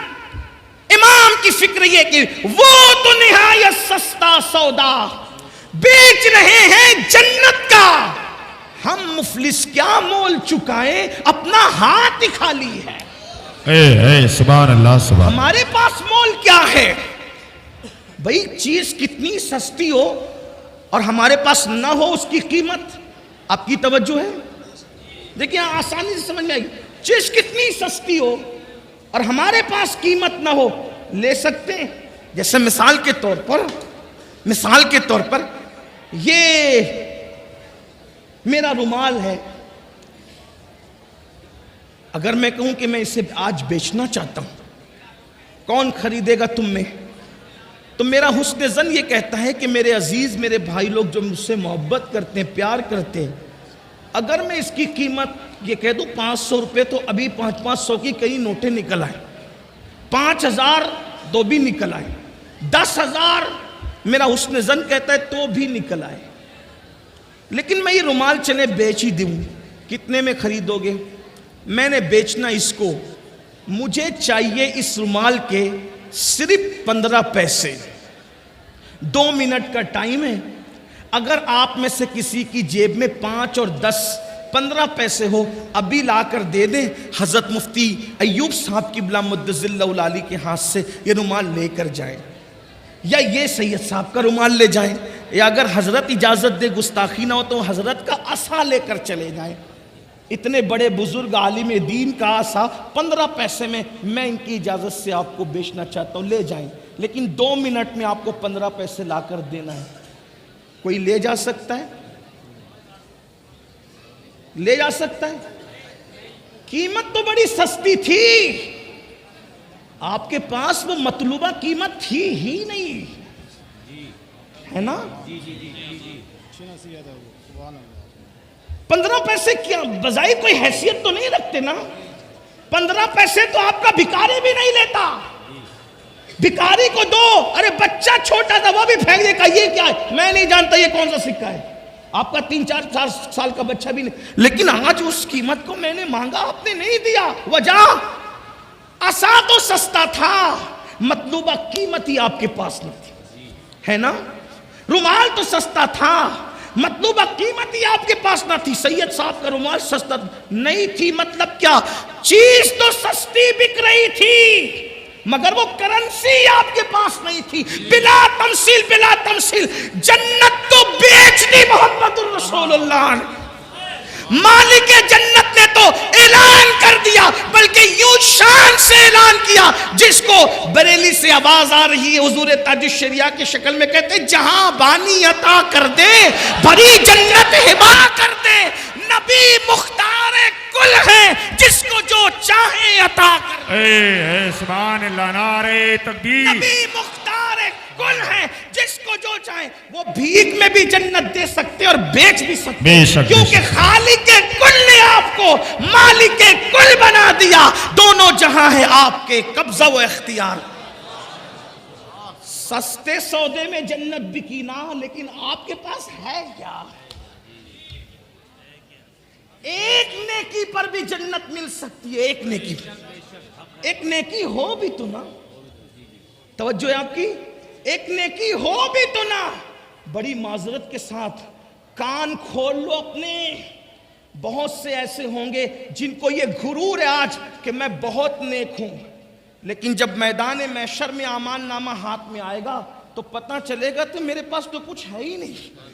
امام کی فکر یہ کہ وہ تو نہایت سستا سودا بیچ رہے ہیں جنت کا، ہم مفلس کیا مول چکائیں، اپنا ہاتھ ہی خالی ہے۔ سبحان اللہ، سبحان۔ ہمارے پاس مول کیا ہے؟ بھئی چیز کتنی سستی ہو اور ہمارے پاس نہ ہو اس کی قیمت آپ کی توجہ ہے؟ دیکھیں آسانی سے سمجھ میں آئی، چیز کتنی سستی ہو اور ہمارے پاس قیمت نہ ہو، لے سکتے ہیں۔ جیسے مثال کے طور پر یہ میرا رومال ہے، اگر میں کہوں کہ میں اسے آج بیچنا چاہتا ہوں، کون خریدے گا تم میں؟ تو میرا حسن ظن یہ کہتا ہے کہ میرے عزیز میرے بھائی لوگ جو مجھ سے محبت کرتے ہیں پیار کرتے ہیں، اگر میں اس کی قیمت یہ کہہ دوں 500 روپے تو ابھی 500 کی کئی نوٹیں نکل آئیں، 5000 تو بھی نکل آئے، 10,000 میرا حسن ظن کہتا ہے تو بھی نکل آئے، لیکن میں یہ رومال چلے بیچ ہی دوں، کتنے میں خریدو گے؟ میں نے بیچنا اس کو، مجھے چاہیے اس رومال کے صرف 15 پیسے، 2 منٹ کا ٹائم ہے۔ اگر آپ میں سے کسی کی جیب میں 5 اور 10 15 پیسے ہو، ابھی لا کر دے دیں، حضرت مفتی ایوب صاحب قبلہ مدظل اللہ العالی کے ہاتھ سے یہ رومال لے کر جائیں، یا یہ سید صاحب کا رومال لے جائیں، یا اگر حضرت اجازت دے گستاخی نہ ہو تو حضرت کا عصا لے کر چلے جائیں۔ اتنے بڑے بزرگ عالم دین کا عصا 15 پیسے میں میں ان کی اجازت سے آپ کو بیچنا چاہتا ہوں، لے جائیں، لیکن 2 منٹ میں آپ کو 15 پیسے لا کر دینا ہے۔ کوئی لے جا سکتا ہے؟ لے جا سکتا ہے؟ قیمت تو بڑی سستی تھی، آپ کے پاس وہ مطلوبہ قیمت تھی ہی نہیں، ہے نا؟ 15 پیسے کیا بظاہر کوئی حیثیت تو نہیں رکھتے نا؟ 15 پیسے تو آپ کا بھکاری بھی نہیں لیتا، بھکاری کو دو، ارے بچہ چھوٹا تھا وہ بھی پھینک دے گا، یہ کیا ہے میں نہیں جانتا یہ کون سا سکہ ہے، آپ کا 3-4 سال کا بچہ بھی نہیں، لیکن آج اس قیمت کو میں نے مانگا، آپ نے نہیں دیا۔ وجہ عصا تو سستا تھا، مطلوبہ قیمت ہی آپ کے پاس نہ تھی، ہے نا؟ رومال تو سستا تھا، مطلوبہ قیمت ہی آپ کے پاس نہ تھی۔ سید صاحب کا رومال سستا نہیں تھی، مطلب کیا؟ چیز تو سستی بک رہی تھی مگر وہ کرنسی آپ کے پاس نہیں تھی۔ بلا تمثیل بلا تمثیل جنت تو بیچ دی محمد الرسول اللہ نے، مالک جنت نے تو اعلان کر دیا، بلکہ یوں شان سے اعلان کیا جس کو بریلی سے آواز آ رہی ہے، حضور تاج الشریعہ کی شکل میں کہتے جہاں بانی عطا کر دے، بھری جنت ہبا کر دے، نبی مختار کل ہے جس کو جو چاہے عطا کر دے۔ اے سبحان اللہ، نعرہ تکبیر۔ نبی مختار کل ہے جس کو جو چاہے، وہ بھیک میں بھی جنت دے سکتے اور بیچ بھی سکتے، کیونکہ خالق کل نے آپ کو مالک کل بنا دیا، دونوں جہاں ہے آپ کے قبضہ و اختیار۔ سستے سودے میں جنت بکی نہ، لیکن آپ کے پاس ہے کیا؟ ایک نیکی پر بھی جنت مل سکتی ہے، ایک نیکی، ایک نیکی ہو بھی تو نا، توجہ ہے آپ کی، ایک نیکی ہو بھی تو نا۔ بڑی معذرت کے ساتھ کان کھول لو اپنے، بہت سے ایسے ہوں گے جن کو یہ غرور ہے آج کہ میں بہت نیک ہوں، لیکن جب میدان محشر میں اعمال نامہ ہاتھ میں آئے گا تو پتہ چلے گا تو میرے پاس تو کچھ ہے ہی نہیں،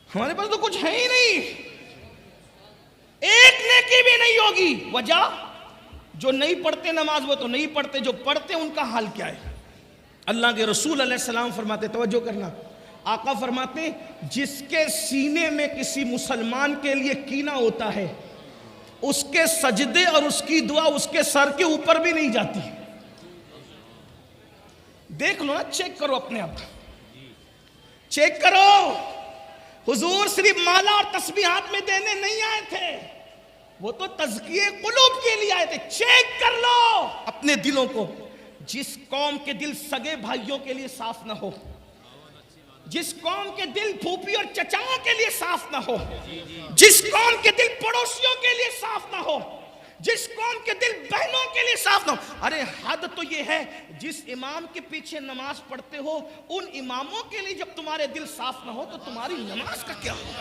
ہمارے پاس تو کچھ ہے ہی نہیں، ایک نیکی بھی نہیں ہوگی۔ وجہ جو نہیں پڑھتے نماز وہ تو نہیں پڑھتے، جو پڑھتے ان کا حال کیا ہے؟ اللہ کے رسول علیہ السلام فرماتے، توجہ کرنا، آقا فرماتے جس کے سینے میں کسی مسلمان کے لیے کینہ ہوتا ہے، اس کے سجدے اور اس کی دعا اس کے سر کے اوپر بھی نہیں جاتی۔ دیکھ لو نا، چیک کرو اپنے آپ، چیک کرو۔ حضور صرف مالا اور تسبیحات میں دینے نہیں آئے تھے، وہ تو تزکیے قلوب کے لیے آئے تھے۔ چیک کر لو اپنے دلوں کو۔ جس قوم کے دل سگے بھائیوں کے لیے صاف نہ ہو، جس قوم کے دل پھوپھی اور چچاؤں کے لیے صاف نہ ہو، جس قوم کے دل پڑوسیوں کے لیے صاف نہ ہو، جس قوم کے دل بہنوں کے لیے صاف نہ ہو، ارے حد تو یہ ہے جس امام کے پیچھے نماز پڑھتے ہو ان اماموں کے لیے جب تمہارے دل صاف نہ ہو تو تمہاری نماز کا کیا ہو؟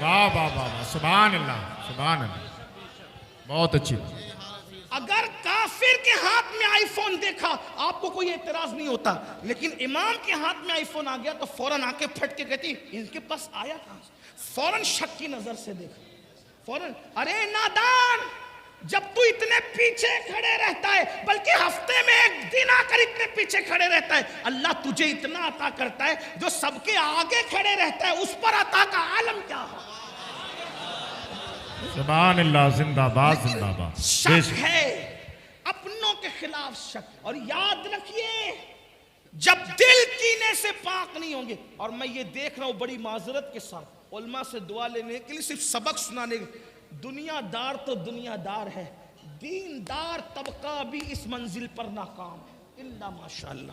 واہ واہ واہ، سبحان اللہ، سبحان اللہ، بہت اچھی۔ اگر کافر کے ہاتھ میں آئی فون دیکھا آپ کو کوئی اعتراض نہیں ہوتا، لیکن امام کے ہاتھ میں آئی فون آ گیا تو فوراً آنکھیں پھٹ کے کہتی ان کے پاس آیا کہاں سے؟ فوراً شک کی نظر سے دیکھا، فوراً ارے نادان، جب تو اتنے پیچھے کھڑے رہتا ہے، بلکہ ہفتے میں ایک دن آ کر اتنے پیچھے کھڑے رہتا ہے، اللہ تجھے اتنا عطا کرتا ہے، جو سب کے آگے کھڑے رہتا ہے اس پر عطا کا عالم کیا ہو؟ سبحان اللہ، زندہ باد، زندہ باد۔ شک ہے، اپنوں کے خلاف شک، اور یاد رکھیے جب دل کینے سے پاک نہیں ہوں گے، اور میں یہ دیکھ رہا ہوں بڑی معذرت کے ساتھ علماء سے دعا لینے کے لیے، صرف سبق سنانے کے، دنیا دار تو دنیا دار ہے، دیندار طبقہ بھی اس منزل پر ناکام ہے، اللہ ماشاءاللہ۔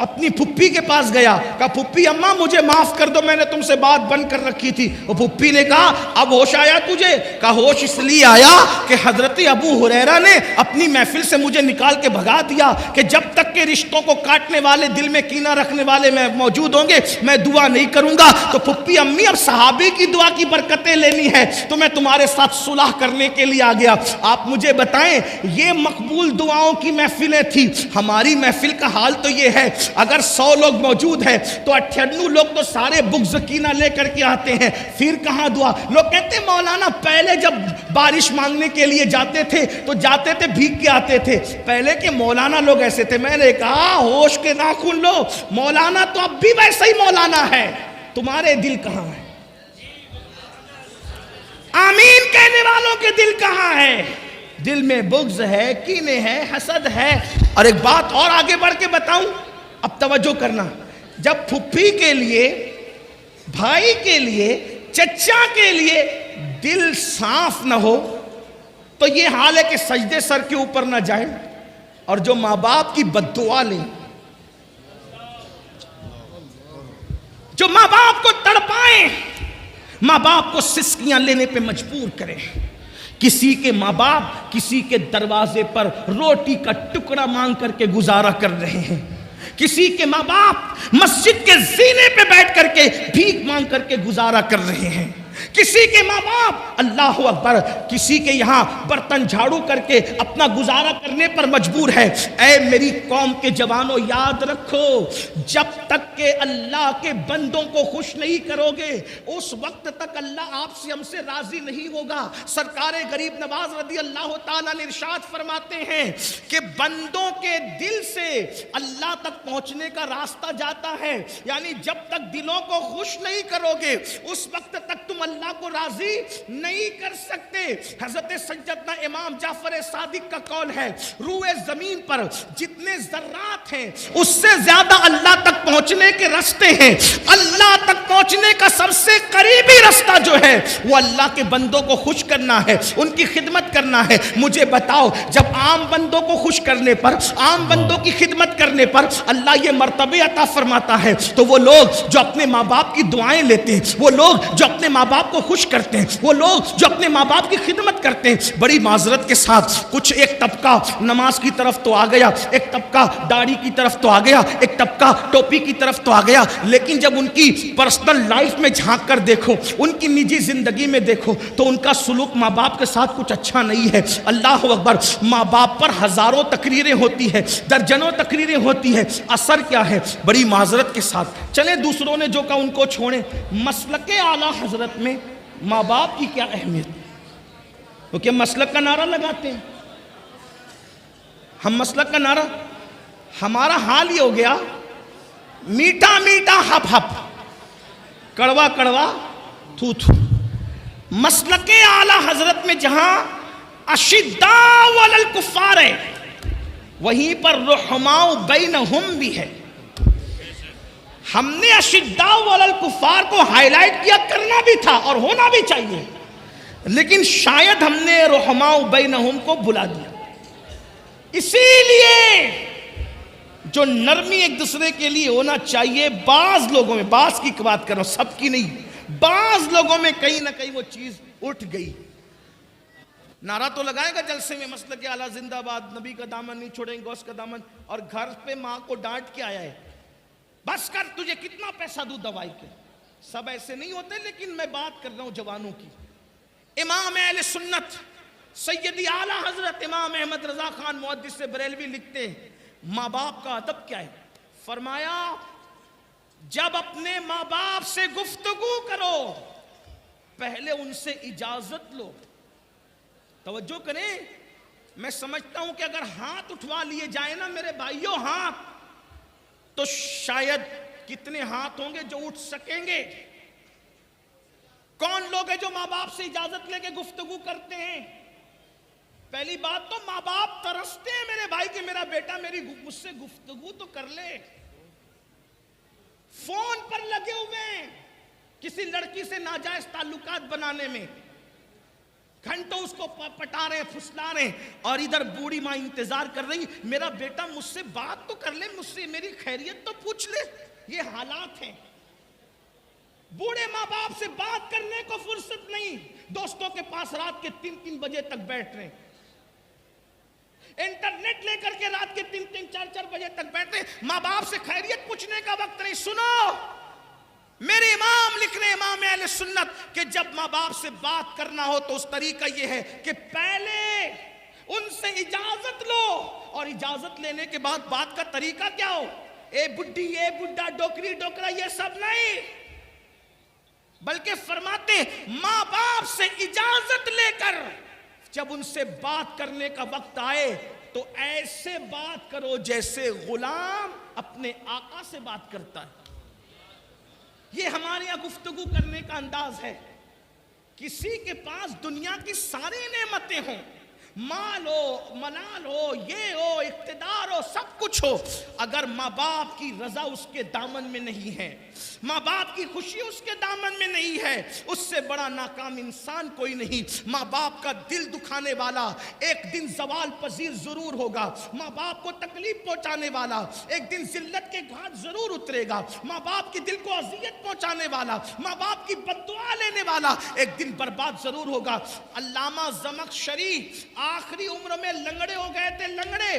اپنی پھپھی کے پاس گیا، کہا پھپھی اماں مجھے معاف کر دو، میں نے تم سے بات بند کر رکھی تھی۔ وہ پھپھی نے کہا اب ہوش آیا تجھے؟ کہا ہوش اس لیے آیا کہ حضرت ابو ہریرہ نے اپنی محفل سے مجھے نکال کے بھگا دیا کہ جب تک کہ رشتوں کو کاٹنے والے، دل میں کینہ رکھنے والے میں موجود ہوں گے میں دعا نہیں کروں گا۔ تو پھپھی امی اب صحابی کی دعا کی برکتیں لینی ہے تو میں تمہارے ساتھ صلح کرنے کے لیے آ گیا۔ آپ مجھے بتائیں یہ مقبول دعاؤں کی محفلیں تھی، ہماری محفل کا حال تو یہ ہے اگر 100 لوگ موجود ہیں تو 98 لوگ تو سارے بغض کینہ لے کر کے آتے ہیں، پھر کہاں دعا؟ لوگ کہتے ہیں مولانا پہلے جب بارش مانگنے کے لیے جاتے تھے تو جاتے تھے بھیگ کے آتے تھے، پہلے کے مولانا لوگ ایسے تھے۔ میں نے کہا ہوش کے ناخن لو، مولانا تو اب بھی ویسا ہی مولانا ہے، تمہارے دل کہاں ہے؟ آمین کہنے والوں کے دل کہاں ہے؟ دل میں بغض ہے، کینے ہے، حسد ہے۔ اور ایک بات اور آگے بڑھ کے بتاؤں، اب توجہ کرنا، جب پھپھی کے لیے، بھائی کے لیے، چچا کے لیے دل صاف نہ ہو تو یہ حال ہے کہ سجدے سر کے اوپر نہ جائیں اور جو ماں باپ کی بد دعا لیں، جو ماں باپ کو تڑپائیں، ماں باپ کو سسکیاں لینے پہ مجبور کریں۔ کسی کے ماں باپ کسی کے دروازے پر روٹی کا ٹکڑا مانگ کر کے گزارا کر رہے ہیں، کسی کے ماں باپ مسجد کے زینے پہ بیٹھ کر کے بھیک مانگ کر کے گزارا کر رہے ہیں، کسی کے ماں باپ اللہ اکبر کسی کے یہاں برتن جھاڑو کر کے اپنا گزارا کرنے پر مجبور ہے۔ اے میری قوم کے جوانوں یاد رکھو، جب تک کہ اللہ کے بندوں کو خوش نہیں کرو گے اس وقت تک اللہ آپ سے ہم سے راضی نہیں ہوگا۔ سرکار غریب نواز رضی اللہ تعالیٰ نے ارشاد فرماتے ہیں کہ بندوں کے دل سے اللہ تک پہنچنے کا راستہ جاتا ہے، یعنی جب تک دلوں کو خوش نہیں کرو گے اس وقت تک تم اللہ کو راضی نہیں کر سکتے۔ حضرت سیدنا امام جعفر صادق کا قول ہے روئے زمین پر جتنے ذرات ہیں اس سے زیادہ اللہ تک پہنچنے کے راستے ہیں، اللہ تک پہنچنے کا سب سے قریبی راستہ جو ہے وہ اللہ کے بندوں کو خوش کرنا ہے، ان کی خدمت کرنا ہے۔ مجھے بتاؤ جب عام بندوں کو خوش کرنے پر، عام بندوں کی خدمت کرنے پر اللہ یہ مرتبہ عطا فرماتا ہے تو وہ لوگ جو اپنے ماں باپ کی دعائیں لیتے ہیں، وہ لوگ جو اپنے ماں باپ کو خوش کرتے ہیں، وہ لوگ جو اپنے ماں باپ کی خدمت کرتے ہیں، بڑی معذرت کے ساتھ کچھ ایک طبقہ نماز کی طرف تو آ گیا، ایک طبقہ داڑھی کی طرف تو آ گیا، ایک طبقہ ٹوپی کی طرف تو آ گیا، لیکن جب ان کی پرسنل لائف میں جھانک کر دیکھو، ان کی نجی زندگی میں دیکھو تو ان کا سلوک ماں باپ کے ساتھ کچھ اچھا نہیں ہے۔ اللہ اکبر، ماں باپ پر ہزاروں تقریریں ہوتی ہے، درجنوں تقریریں ہوتی ہے، اثر کیا ہے؟ بڑی معذرت کے ساتھ چلیں دوسروں نے جو کہا ان کو چھوڑیں، مسلک اعلیٰ حضرت میں ماں باپ کی کیا اہمیت؟ وہ کیا مسلک کا نعرہ لگاتے ہیں؟ ہم مسلک کا نعرہ، ہمارا حال یہ ہو گیا میٹھا میٹھا ہپ ہپ، کڑوا کڑوا تھو تھو۔ مسلک اعلیٰ حضرت میں جہاں اشداء علی الکفار ہے وہیں پر رحماء بینہم بھی ہے۔ ہم نے اشداء علی الکفار کو ہائی لائٹ کیا، کرنا بھی تھا اور ہونا بھی چاہیے، لیکن شاید ہم نے رحماء بینہم کو بلا دیا۔ اسی لیے جو نرمی ایک دوسرے کے لیے ہونا چاہیے، بعض لوگوں میں، بعض کی بات کر رہا ہوں سب کی نہیں، بعض لوگوں میں کہیں نہ کہیں وہ چیز اٹھ گئی۔ نعرہ تو لگائے گا جلسے میں مسلک اعلیٰ زندہ باد، نبی کا دامن نہیں چھوڑیں گے، غوث کا دامن، اور گھر پہ ماں کو ڈانٹ کے آیا ہے بس کر، تجھے کتنا پیسہ دوں دوائی کے۔ سب ایسے نہیں ہوتے، لیکن میں بات کر رہا ہوں جوانوں کی۔ امام اہل سنت سیدی اعلیٰ حضرت امام احمد رضا خان محدث بریلوی لکھتے ہیں ماں باپ کا ادب کیا ہے؟ فرمایا جب اپنے ماں باپ سے گفتگو کرو پہلے ان سے اجازت لو۔ توجہ کریں، میں سمجھتا ہوں کہ اگر ہاتھ اٹھوا لیے جائیں نا میرے بھائیوں ہاتھ، تو شاید کتنے ہاتھ ہوں گے جو اٹھ سکیں گے۔ کون لوگ ہیں جو ماں باپ سے اجازت لے کے گفتگو کرتے ہیں؟ پہلی بات تو ماں باپ ترستے ہیں میرے بھائی کہ میرا بیٹا مجھ سے گفتگو تو کر لے۔ فون پر لگے ہوئے ہیں کسی لڑکی سے ناجائز تعلقات بنانے میں، گھنٹوں اس کو پٹا رہے ہیں، پھسلا رہے ہیں، اور ادھر بوڑھی ماں انتظار کر رہی، میرا بیٹا مجھ سے بات تو کر لے، مجھ سے میری خیریت تو پوچھ لے۔ یہ حالات ہیں۔ بوڑھے ماں باپ سے بات کرنے کو فرصت نہیں، دوستوں کے پاس رات کے 3 بجے تک بیٹھ رہے ہیں، انٹرنیٹ لے کر کے رات کے 3 4 بجے تک بیٹھ رہے ہیں، ماں باپ سے خیریت پوچھنے کا وقت نہیں۔ سنو، میرے امام لکھ رہے ہیں، امام اہل سنت، کہ جب ماں باپ سے بات کرنا ہو تو اس طریقہ یہ ہے کہ پہلے ان سے اجازت لو، اور اجازت لینے کے بعد بات کا طریقہ کیا ہو؟ اے بڈھی، اے بڈھا، ڈوکری ڈوکرا، یہ سب نہیں، بلکہ فرماتے ہیں ماں باپ سے اجازت لے کر جب ان سے بات کرنے کا وقت آئے تو ایسے بات کرو جیسے غلام اپنے آقا سے بات کرتا ہے۔ یہ ہمارے یہاں گفتگو کرنے کا انداز ہے۔ کسی کے پاس دنیا کی ساری نعمتیں ہوں، مال ہو، منال ہو، یہ ہو، اقتدار ہو، سب کچھ ہو، اگر ماں باپ کی رضا اس کے دامن میں نہیں ہے، ماں باپ کی خوشی اس کے دامن میں نہیں ہے، اس سے بڑا ناکام انسان کوئی نہیں۔ ماں باپ کا دل دکھانے والا ایک دن زوال پذیر ضرور ہوگا، ماں باپ کو تکلیف پہنچانے والا ایک دن ذلت کے گھاٹ ضرور اترے گا، ماں باپ کے دل کو اذیت پہنچانے والا، ماں باپ کی بد دعا لینے والا ایک دن برباد ضرور ہوگا۔ علامہ زمخشری آخری عمر میں لنگڑے ہو گئے تھے، لنگڑے،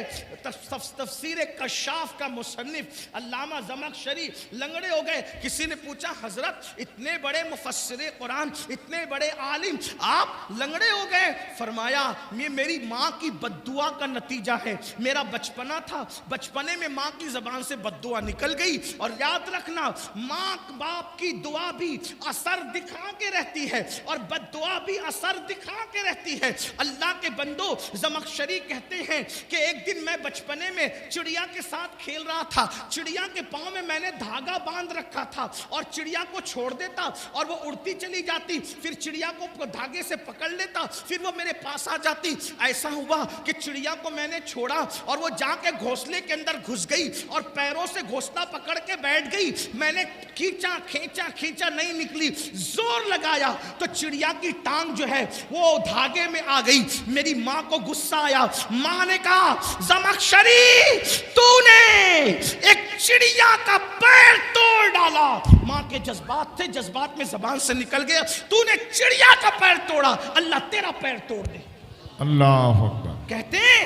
تفسیر کشاف کا مصنف علامہ زمخشری لنگڑے ہو گئے۔ کسی نے پوچھا حضرت اتنے بڑے مفسر قرآن، اتنے بڑے عالم، آپ لنگڑے ہو گئے؟ فرمایا یہ میری ماں کی بد دعا کا نتیجہ ہے۔ میرا بچپنا تھا، بچپنے میں ماں کی زبان سے بد دعا نکل گئی، اور یاد رکھنا ماں باپ کی دعا بھی اثر دکھا کے رہتی ہے اور بد دعا بھی اثر دکھا کے رہتی ہے۔ اللہ کے بندو، زمخشری کہتے ہیں کہ ایک دن میں بچپنے میں چڑیا کے ساتھ کھیل رہا تھا، چڑیا کے پاؤں میں نے دھاگا باندھ رکھا تھا، اور چڑیا کو چھوڑ دیتا اور وہ اڑتی چلی جاتی، پھر چڑیا کو دھاگے سے پکڑ لیتا، پھر وہ میرے پاس آ جاتی۔ ایسا ہوا کہ چڑیا کو میں نے چھوڑا اور وہ جا کے گھونسلے کے اندر گھس گئی اور پیروں سے گھونسلہ پکڑ کے بیٹھ گئی۔ میں نے کھینچا کھینچا کھینچا، نہیں نکلی، زور لگایا تو چڑیا کی ٹانگ جو ہے وہ دھاگے میں آ گئی۔ میری ماں کو غصہ آیا، ماں نے کہا زمخشری تو نے ایک چڑیا کا پیر توڑ ڈالا۔ ماں کے جذبات تھے، جذبات میں زبان سے نکل گیا، تو نے چڑیا کا پیر توڑا، اللہ تیرا پیر توڑ دے۔ اللہ اکبر۔ کہتے ہیں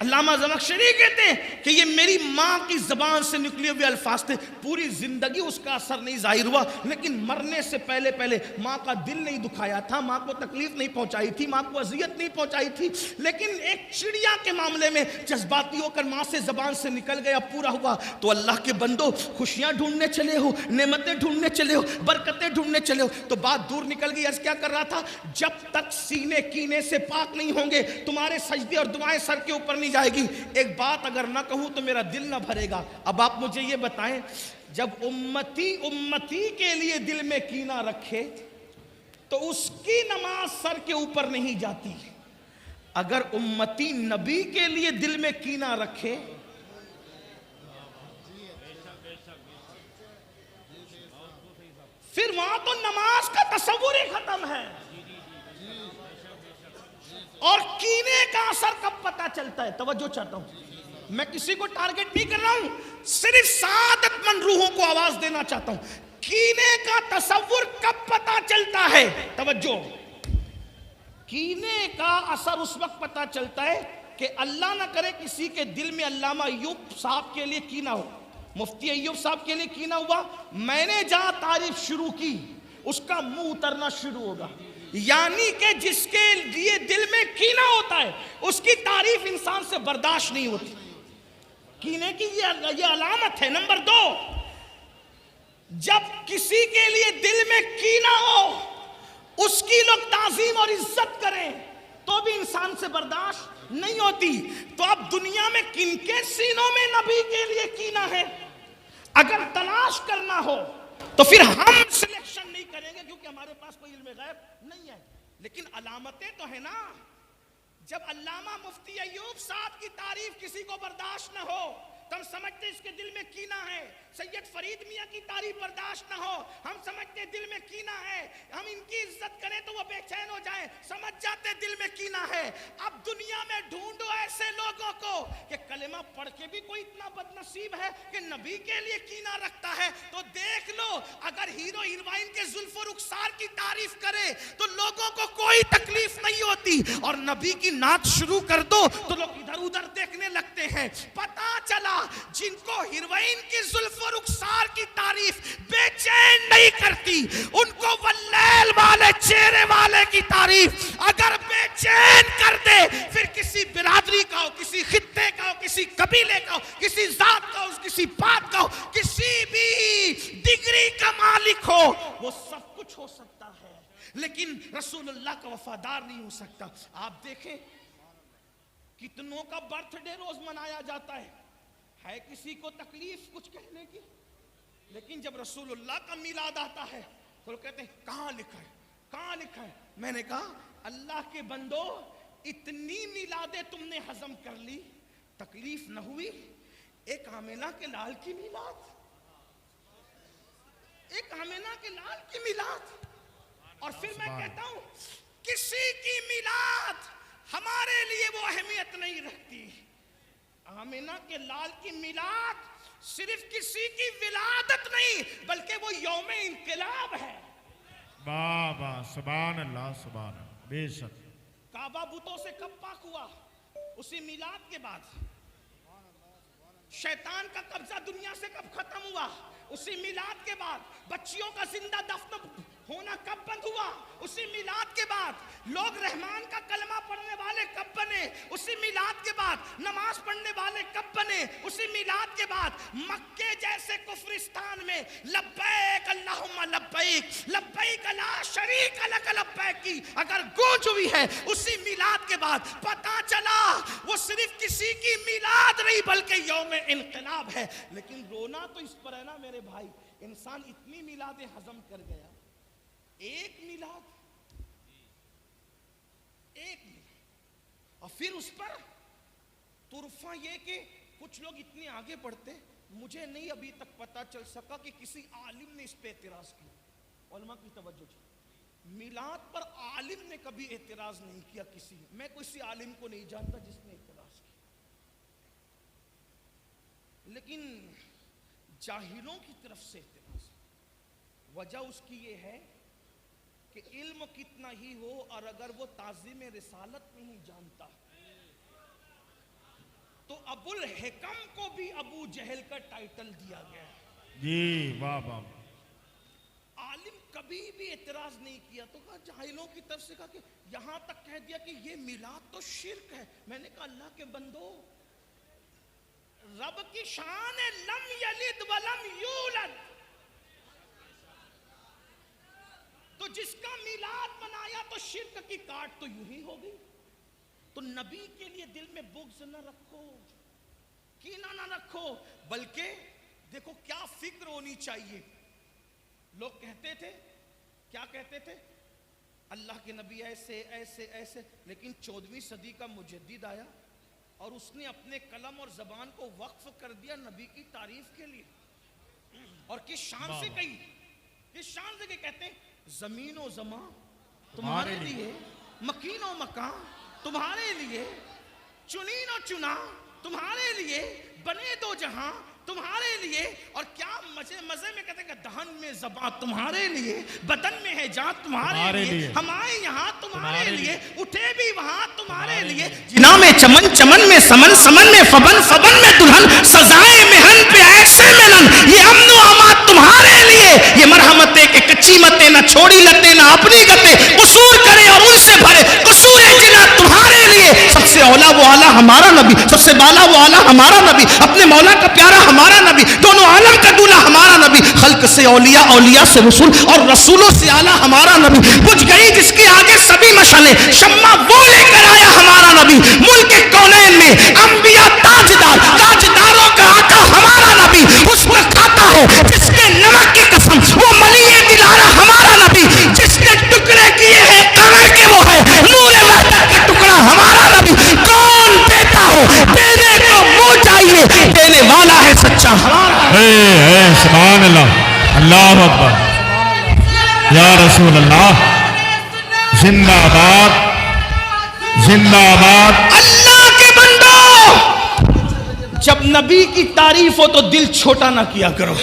علامہ زمخشری کہتے ہیں کہ یہ میری ماں کی زبان سے نکلے ہوئے الفاظ تھے۔ پوری زندگی اس کا اثر نہیں ظاہر ہوا، لیکن مرنے سے پہلے پہلے ماں کا دل نہیں دکھایا تھا، ماں کو تکلیف نہیں پہنچائی تھی، ماں کو اذیت نہیں پہنچائی تھی، لیکن ایک چڑیا کے معاملے میں جذباتی ہو کر ماں سے زبان سے نکل گیا، پورا ہوا۔ تو اللہ کے بندو، خوشیاں ڈھونڈنے چلے ہو، نعمتیں ڈھونڈنے چلے ہو، برکتیں ڈھونڈنے چلے ہو، تو بات دور نکل گئی۔ عرض کیا کر رہا تھا؟ جب تک سینے کینے سے پاک نہیں ہوں گے تمہارے سجدے اور دعائیں سر کے اوپر نہیں جائے گی۔ ایک بات اگر نہ کہوں تو میرا دل نہ بھرے گا۔ اب آپ مجھے یہ بتائیں، جب امتی کے لیے دل میں کینہ رکھے تو اس کی نماز سر کے اوپر نہیں جاتی، اگر امتی نبی کے لیے دل میں کینہ رکھے پھر وہاں تو نماز کا تصور ہی ختم ہے۔ اور کینے کا اثر کب پتہ چلتا ہے؟ توجہ چاہتا ہوں، میں کسی کو ٹارگٹ نہیں کر رہا ہوں، صرف سعادت مند روحوں کو آواز دینا چاہتا ہوں۔ کینے کا تصور کب پتہ چلتا ہے؟ توجہ، کینے کا اثر اس وقت پتہ چلتا ہے کہ اللہ نہ کرے کسی کے دل میں علامہ ایوب صاحب کے لیے کینہ ہو، مفتی ایوب صاحب کے لیے کینہ ہوا، میں نے جہاں تعریف شروع کی اس کا منہ اترنا شروع ہوگا۔ یعنی کہ جس کے لیے دل میں کینہ ہوتا ہے اس کی تعریف انسان سے برداشت نہیں ہوتی۔ کینے کی یہ علامت ہے۔ نمبر 2، جب کسی کے لیے دل میں کینہ ہو اس کی لوگ تعظیم اور عزت کریں تو بھی انسان سے برداشت نہیں ہوتی۔ تو اب دنیا میں کن کے سینوں میں نبی کے لیے کینہ ہے؟ اگر تلاش کرنا ہو تو پھر ہم سلیکشن نہیں کریں گے کیونکہ ہمارے پاس کوئی علم غیب نہیں ہے، لیکن علامتیں تو ہیں نا۔ جب علامہ مفتی ایوب صاحب کی تعریف کسی کو برداشت نہ ہو تم سمجھتے اس کے دل میں کینہ ہے، سید فرید میاں کی تعریف برداشت نہ ہو، ہم سمجھتے دل میں کینہ ہے، ہم ان کی عزت کریں تو وہ بے چین ہو جائیں، سمجھ جاتے دل میں کینہ ہے۔ اب دنیا میں ڈھونڈو ایسے لوگوں کو کہ کلمہ پڑھ کے بھی کوئی اتنا بدنصیب ہے کہ نبی کے لیے کینہ رکھتا ہے، تو دیکھ لو اگر ہیرو ہیروئن کے زلف و رخسار کی تعریف کرے تو لوگوں کو کوئی تکلیف نہیں ہوتی، اور نبی کی نعت شروع کر دو تو لوگ ادھر ادھر دیکھنے لگتے ہیں۔ پتہ چلا جن کو ہیروئن کی زلف و رخسار کی تعریف بے چین نہیں کرتی، ان کو واللیل والے چہرے والے کی تعریف اگر بے چین کر دے، پھر کسی برادری کا ہو، کسی خطے کا ہو، کسی قبیلے کا ہو، کسی ذات کا ہو، کسی بات کا ہو، کسی بھی ڈگری کا مالک ہو، وہ سب کچھ ہو سکتا ہے لیکن رسول اللہ کا وفادار نہیں ہو سکتا۔ آپ دیکھیں کتنوں کا برتھ ڈے روز منایا جاتا ہے کسی کو تکلیف کچھ کہنے کی، لیکن جب رسول اللہ کا میلاد آتا ہے تو لوگ کہتے ہیں کہاں لکھا ہے، کہاں لکھا ہے؟ میں نے کہا اللہ کے بندو، اتنی میلادیں تم نے ہضم کر لی، تکلیف نہ ہوئی؟ ایک آمینہ کے لال کی میلاد، ایک آمینہ کے لال کی میلاد، اور پھر میں کہتا ہوں کسی کی میلاد ہمارے لیے وہ اہمیت نہیں رکھتی۔ آمینہ کے لال کی میلاد صرف کسی کی ولادت نہیں بلکہ وہ یوم انقلاب ہے۔ بابا سبحان اللہ سبحان اللہ، بے شک۔ کعبہ بتوں سے کب پاک ہوا؟ اسی میلاد کے بعد۔ شیطان کا قبضہ دنیا سے کب ختم ہوا؟ اسی میلاد کے بعد۔ بچیوں کا زندہ دفن ہونا کب بند ہوا؟ اسی میلاد کے بعد۔ لوگ رحمان کا کلمہ پڑھنے والے کب بنے؟ اسی میلاد کے بعد۔ نماز پڑھنے والے کب بنے؟ اسی میلاد کے بعد۔ مکے جیسے کفرستان میں لبیک اللہم لبیک لبیک لا شریک لک لبیک کی اگر گونج ہوئی ہے اسی میلاد کے بعد، پتہ چلا وہ صرف کسی کی میلاد نہیں بلکہ یوم انقلاب ہے۔ لیکن رونا تو اس پر ہے نا میرے بھائی، انسان اتنی میلادیں ہضم کر گیا، ایک میلاد، اور پھر اس پر طرفہ یہ کہ کچھ لوگ اتنے آگے بڑھتے، مجھے نہیں ابھی تک پتا چل سکا کہ کسی عالم نے اس پہ اعتراض کیا۔ علماء کی توجہ چاہیے، میلاد پر عالم نے کبھی اعتراض نہیں کیا کسی نے، میں کسی عالم کو نہیں جانتا جس نے اعتراض کیا، لیکن جاہلوں کی طرف سے اعتراض۔ وجہ اس کی یہ ہے کہ علم کتنا ہی ہو اور اگر وہ تعظیم رسالت نہیں جانتا تو ابو الحکم کو بھی ابو جہل کا ٹائٹل دیا گیا ہے۔ جی واہ واہ۔ عالم کبھی بھی اعتراض نہیں کیا، تو کہا جاہلوں کی طرف سے کہا کہ یہاں تک کہہ دیا کہ یہ میلاد تو شرک ہے۔ میں نے کہا اللہ کے بندو، رب کی شان ہے لم یلد ولم یولد، تو جس کا میلاد منایا تو شرک کی کاٹ تو یوں ہی ہو گئی۔ تو نبی کے لیے دل میں بغض نہ رکھو، کینہ نہ رکھو، بلکہ دیکھو کیا فکر ہونی چاہیے۔ لوگ کہتے تھے، کیا کہتے تھے؟ اللہ کے نبی ایسے ایسے ایسے، لیکن 14ویں صدی کا مجدد آیا اور اس نے اپنے قلم اور زبان کو وقف کر دیا نبی کی تعریف کے لیے، اور کس شان سے کہی، کس شان سے کہتے ہیں زمین و زمان تمہارے لیے، مکین و مکان تمہارے لیے، چنین و چنا تمہارے لیے، بنے دو جہاں تمہارے لیے، اور کیا مزے میں کہتے ہیں کہ دہن میں زبان تمہارے لیے، بدن میں ہے جان تمہارے لیے، ہم آئے یہاں تمہارے لیے، اٹھے بھی وہاں تمہارے لیے، جنا میں چمن چمن میں سمن سمن میں فبن فبن میں دلہن، سزائے مہن پہ ایسے ملن، یہ امن و امان تمہارے لیے، یہ مرحمتیں کہ کچی متیں نہ چھوڑی لتے نہ اپنی گتے، قصور کرے اور ان سے بھرے قصور جنا تمہارے لیے، سب سے اولا وہ اعلیٰ ہمارا نبی، سب سے بالا وہ اعلیٰ ہمارا نبی، اپنے مولا کا پیارا ہمارا نبی، دونوں عالم کا دولہ ہمارا نبی، خلق سے اولیاء، اولیاء سے رسول اور رسولوں سے اعلیٰ ہمارا نبی، بجھ گئی جس کے آگے سبھی مشعلیں، شمع وہ لے کر آیا ہمارا نبی، ملک کونین میں انبیاء تاجدار، تاجداروں کا آقا ہمارا نبی، حسن کھاتا ہے جس کے نمک کی قسم، وہ ملی دلارا ہمارا نبی، جس نے ٹکڑے کیے ہیں کمر کے وہ ہے نور وحدت کا ٹکڑا ہمارا نبی، کون دیتا ہو دینے کو منہ چاہیے، دینے والا سبحان اللہ، اللہ اکبر، یا رسول اللہ، زندہ آباد، زندہ آباد۔ اللہ کے بندو، جب نبی کی تعریف ہو تو دل چھوٹا نہ کیا کرو۔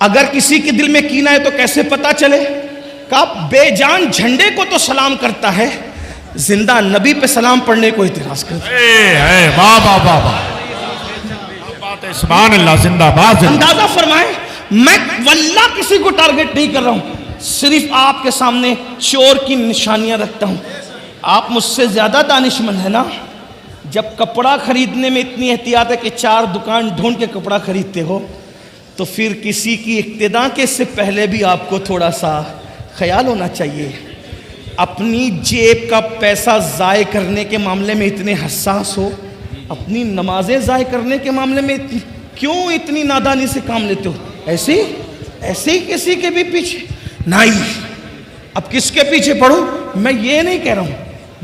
اگر کسی کے دل میں کینہ ہے تو کیسے پتا چلے کہ آپ بے جان جھنڈے کو تو سلام کرتا ہے، زندہ نبی پہ سلام پڑھنے کو اعتراض کرتا ہے۔ واہ واہ واہ واہ، سبحان اللہ، زندہ آباد۔ اندازہ فرمائیں، میں واللہ کسی کو ٹارگٹ نہیں کر رہا ہوں، صرف آپ کے سامنے چور کی نشانیاں رکھتا ہوں۔ آپ مجھ سے زیادہ دانش مند ہے نا؟ جب کپڑا خریدنے میں اتنی احتیاط ہے کہ 4 دکان ڈھونڈ کے کپڑا خریدتے ہو، تو پھر کسی کی اقتداء کے سے پہلے بھی آپ کو تھوڑا سا خیال ہونا چاہیے۔ اپنی جیب کا پیسہ ضائع کرنے کے معاملے میں اتنے حساس ہو، اپنی نمازیں ضائع کرنے کے معاملے میں کیوں اتنی نادانی سے کام لیتے ہو؟ ایسے ہی کسی کے بھی پیچھے نہیں۔ اب کس کے پیچھے پڑھو؟ میں یہ نہیں کہہ رہا ہوں،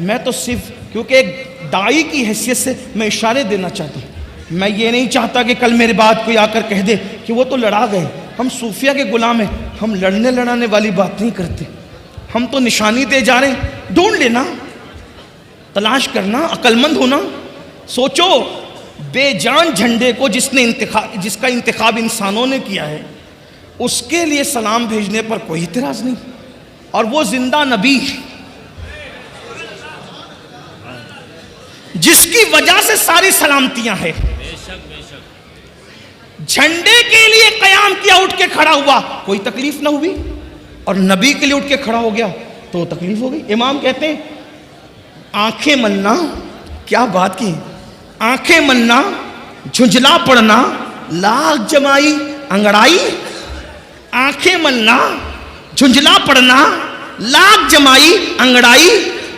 میں تو صرف کیونکہ ایک داعی کی حیثیت سے میں اشارے دینا چاہتا ہوں۔ میں یہ نہیں چاہتا کہ کل میرے بعد کوئی آ کر کہہ دے کہ وہ تو لڑا گئے۔ ہم صوفیہ کے غلام ہیں، ہم لڑنے لڑانے والی بات نہیں کرتے، ہم تو نشانی دے جا رہے ہیں۔ ڈھونڈ لینا، تلاش کرنا، عقل مند ہونا، سوچو بے جان جھنڈے کو جس کا انتخاب انسانوں نے کیا ہے، اس کے لیے سلام بھیجنے پر کوئی اعتراض نہیں، اور وہ زندہ نبی جس کی وجہ سے ساری سلامتیاں ہیں، جھنڈے کے لیے قیام کیا، اٹھ کے کھڑا ہوا، کوئی تکلیف نہ ہوئی، اور نبی کے لیے اٹھ کے کھڑا ہو گیا تو تکلیف ہو گئی۔ امام کہتے ہیں آنکھیں ملنا، کیا بات کی، آنکھیں ملنا، جھنجھلا پڑنا، لاکھ جمائی انگڑائی۔ آنکھیں ملنا، جھنجھلا پڑنا، لاکھ جمائی انگڑائی۔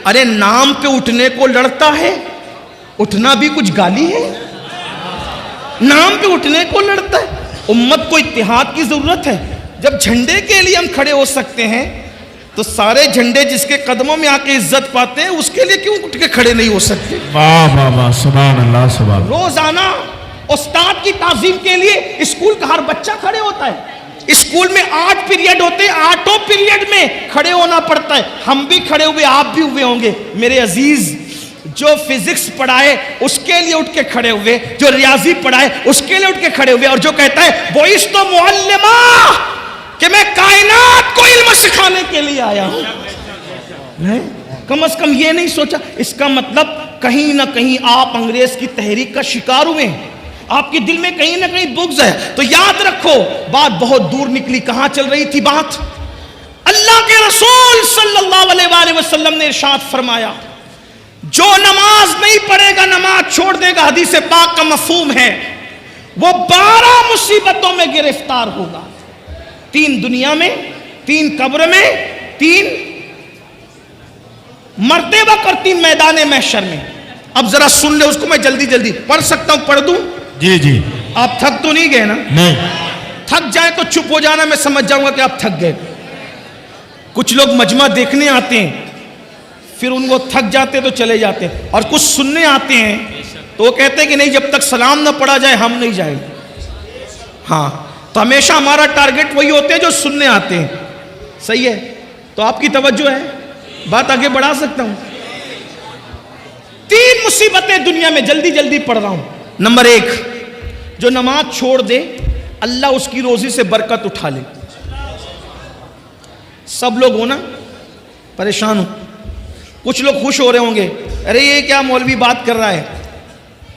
ارے نام پہ اٹھنے کو لڑتا ہے، اٹھنا بھی کچھ گالی ہے؟ نام پہ اٹھنے کو لڑتا ہے۔ امت کو اتحاد کی ضرورت ہے۔ جب جھنڈے کے لیے ہم کھڑے ہو سکتے ہیں تو سارے جھنڈے جس کے قدموں میں آ کے عزت پاتے ہیں اس کے لیے کیوں اٹھ کے کھڑے نہیں ہو سکتے؟ واہ واہ واہ، سبحان اللہ، سبحان اللہ۔ روزانہ استاد کی تعظیم کے لیے اسکول کا ہر بچہ کھڑے ہوتا ہے۔ اسکول میں 8 پیریڈ ہوتے ہیں، 8 پیریڈ میں کھڑے ہونا پڑتا ہے۔ ہم بھی کھڑے ہوئے، آپ بھی ہوئے ہوں گے میرے عزیز۔ جو فزکس پڑھائے اس کے لیے اٹھ کے کھڑے ہوئے، جو ریاضی پڑھائے اس کے لیے اٹھ کے کھڑے ہوئے، اور جو کہتا ہے بوئس تو معلمہ، کہ میں کائنات کو علم سکھانے کے لیے آیا ہوں، کم از کم یہ نہیں سوچا۔ اس کا مطلب کہیں نہ کہیں آپ انگریز کی تحریک کا شکار ہوئے ہیں، آپ کے دل میں کہیں نہ کہیں بغض ہے۔ تو یاد رکھو بات بہت دور نکلی، کہاں چل رہی تھی بات؟ اللہ کے رسول صلی اللہ علیہ وآلہ وسلم نے ارشاد فرمایا جو نماز نہیں پڑھے گا نماز چھوڑ دے گا، حدیث پاک کا مفہوم ہے وہ 12 مصیبتوں میں گرفتار ہوگا، 3 دنیا میں، 3 قبر میں، 3 مرتے وقت اور 3 میدان محشر میں۔ اب ذرا سن لے اس کو، میں جلدی جلدی پڑھ سکتا ہوں، پڑھ دوں؟ جی جی۔ آپ تھک تو نہیں گئے نا؟ نہیں۔ تھک جائیں تو چپ ہو جانا، میں سمجھ جاؤں گا کہ آپ تھک گئے۔ کچھ لوگ مجمع دیکھنے آتے ہیں، پھر ان کو تھک جاتے تو چلے جاتے ہیں، اور کچھ سننے آتے ہیں تو وہ کہتے ہیں کہ نہیں جب تک سلام نہ پڑھا جائے ہم نہیں جائیں گے۔ ہاں تو ہمیشہ ہمارا ٹارگٹ وہی ہوتے ہیں جو سننے آتے ہیں، صحیح ہے؟ تو آپ کی توجہ ہے، بات آگے بڑھا سکتا ہوں؟ 3 مصیبتیں دنیا میں، جلدی جلدی پڑھ رہا ہوں۔ نمبر 1، جو نماز چھوڑ دے اللہ اس کی روزی سے برکت اٹھا لے۔ سب لوگ ہونا پریشان ہو، کچھ لوگ خوش ہو رہے ہوں گے، ارے یہ کیا مولوی بات کر رہا ہے،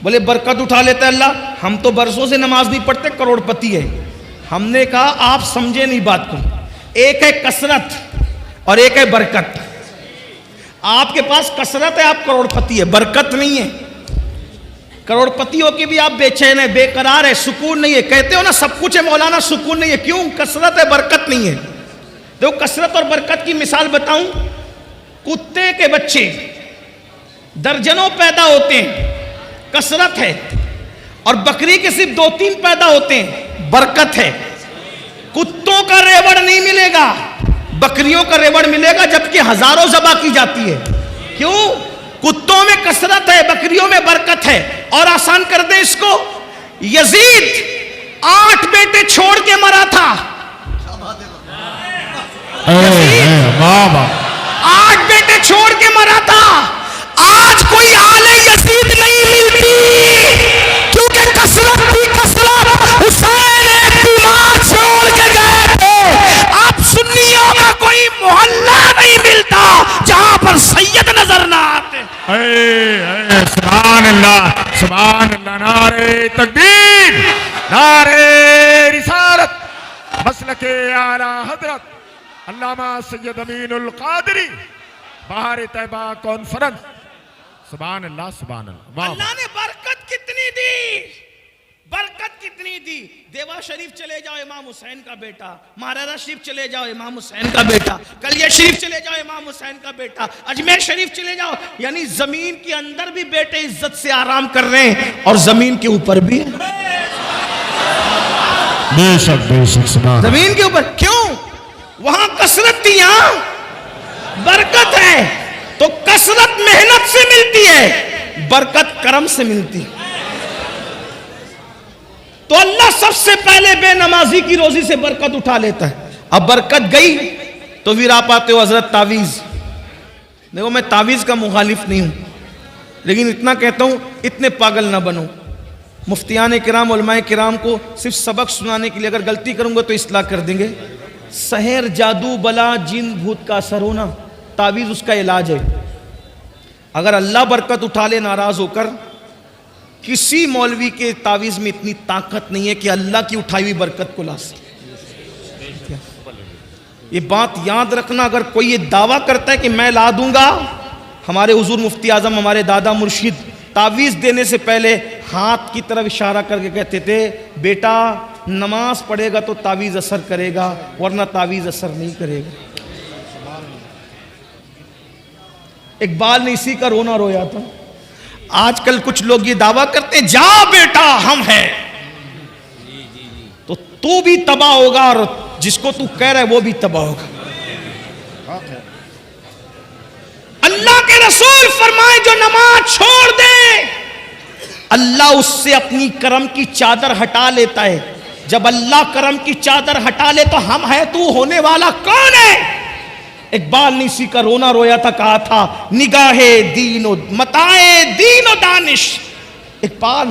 بولے برکت اٹھا لیتا ہے اللہ، ہم تو برسوں سے نماز نہیں پڑھتے، کروڑ پتی ہے۔ ہم نے کہا آپ سمجھے نہیں بات کو، ایک ہے کثرت اور ایک ہے برکت۔ آپ کے پاس کثرت ہے، آپ کروڑ پتی ہے، برکت نہیں ہے۔ کروڑ پتی ہو کے بھی آپ بے چین ہے، بے قرار ہے، سکون نہیں ہے۔ کہتے ہو نا سب کچھ ہے مولانا، سکون نہیں ہے، کیوں؟ کثرت ہے، برکت نہیں ہے۔ دیکھو کثرت اور برکت کی مثال بتاؤں، کتے کے بچے درجنوں پیدا ہوتے ہیں، کثرت ہے، اور بکری کے صرف 2-3 پیدا ہوتے ہیں، برکت ہے۔ کتوں کا ریوڑ نہیں ملے گا، بکریوں کا ریوڑ ملے گا، جبکہ ہزاروں ذبح کی جاتی ہے۔ کیوں؟ کتوں میں کثرت ہے، بکریوں میں برکت ہے. اور آسان کر دیں اس کو، یزید 8 بیٹے چھوڑ کے مرا تھا. 8 بیٹے چھوڑ کے مرا تھا. آج کوئی آل یزید نہیں ملتی، کیونکہ کثرت کی کثرت. حسین ایک بیمار چھوڑ کے گئے تھے. اب سنیوں کا کوئی محلہ نہیں ملتا جہاں پر سید نظر نہ آتے. سبحان اللہ، سبحان اللہ. نعرہ تکبیر، نعرہ رسالت، مسلک اعلیٰ حضرت علامہ سید امین القادری، بہار طیبہ کانفرنس. سبحان اللہ، سبحان اللہ. اللہ نے برکت کتنی دی، برکت کتنی دی. دیوا شریف چلے جاؤ امام حسین کا بیٹا، مہارارا شریف چلے جاؤ امام حسین کا بیٹا، کلیہ شریف چلے جاؤ امام حسین کا بیٹا، اجمیر شریف چلے جاؤ. یعنی زمین کے اندر بھی بیٹے عزت سے آرام کر رہے ہیں اور زمین کے اوپر بھی. بے شک، بے شک. سبحان زمین کے اوپر کیوں؟ وہاں کثرت تھی، یہاں برکت ہے. تو کثرت محنت سے ملتی ہے، برکت کرم سے ملتی. تو اللہ سب سے پہلے بے نمازی کی روزی سے برکت اٹھا لیتا ہے. اب برکت گئی تو پھر آپ آتے ہو حضرت تعویذ. دیکھو میں تعویذ کا مخالف نہیں ہوں، لیکن اتنا کہتا ہوں اتنے پاگل نہ بنو. مفتیان کرام، علماء کرام کو صرف سبق سنانے کے لیے اگر غلطی کروں گا تو اصلاح کر دیں گے. سحر، جادو، بلا، جن، بھوت کا اثر ہونا، تعویذ اس کا علاج ہے. اگر اللہ برکت اٹھا لے ناراض ہو کر، کسی مولوی کے تعویذ میں اتنی طاقت نہیں ہے کہ اللہ کی اٹھائی ہوئی برکت کو لا سکے. یہ بات یاد رکھنا. اگر کوئی یہ دعویٰ کرتا ہے کہ میں لا دوں گا، ہمارے حضور مفتی اعظم، ہمارے دادا مرشد تعویذ دینے سے پہلے ہاتھ کی طرف اشارہ کر کے کہتے تھے بیٹا نماز پڑھے گا تو تعویذ اثر کرے گا، ورنہ تعویذ اثر نہیں کرے گا. اقبال نے اسی کا رونا رویا تھا. آج کل کچھ لوگ یہ دعویٰ کرتے ہیں جا بیٹا ہم ہیں، تو بھی تباہ ہوگا اور جس کو تو کہہ رہا ہے وہ بھی تباہ ہوگا. اللہ کے رسول فرمائے جو نماز چھوڑ دے اللہ اس سے اپنی کرم کی چادر ہٹا لیتا ہے. جب اللہ کرم کی چادر ہٹا لے تو ہم ہے تو ہونے والا کون ہے؟ اقبال نے اسی کا رونا رویا تھا، کہا تھا نگاہ دین و متاع دین و دانش. اقبال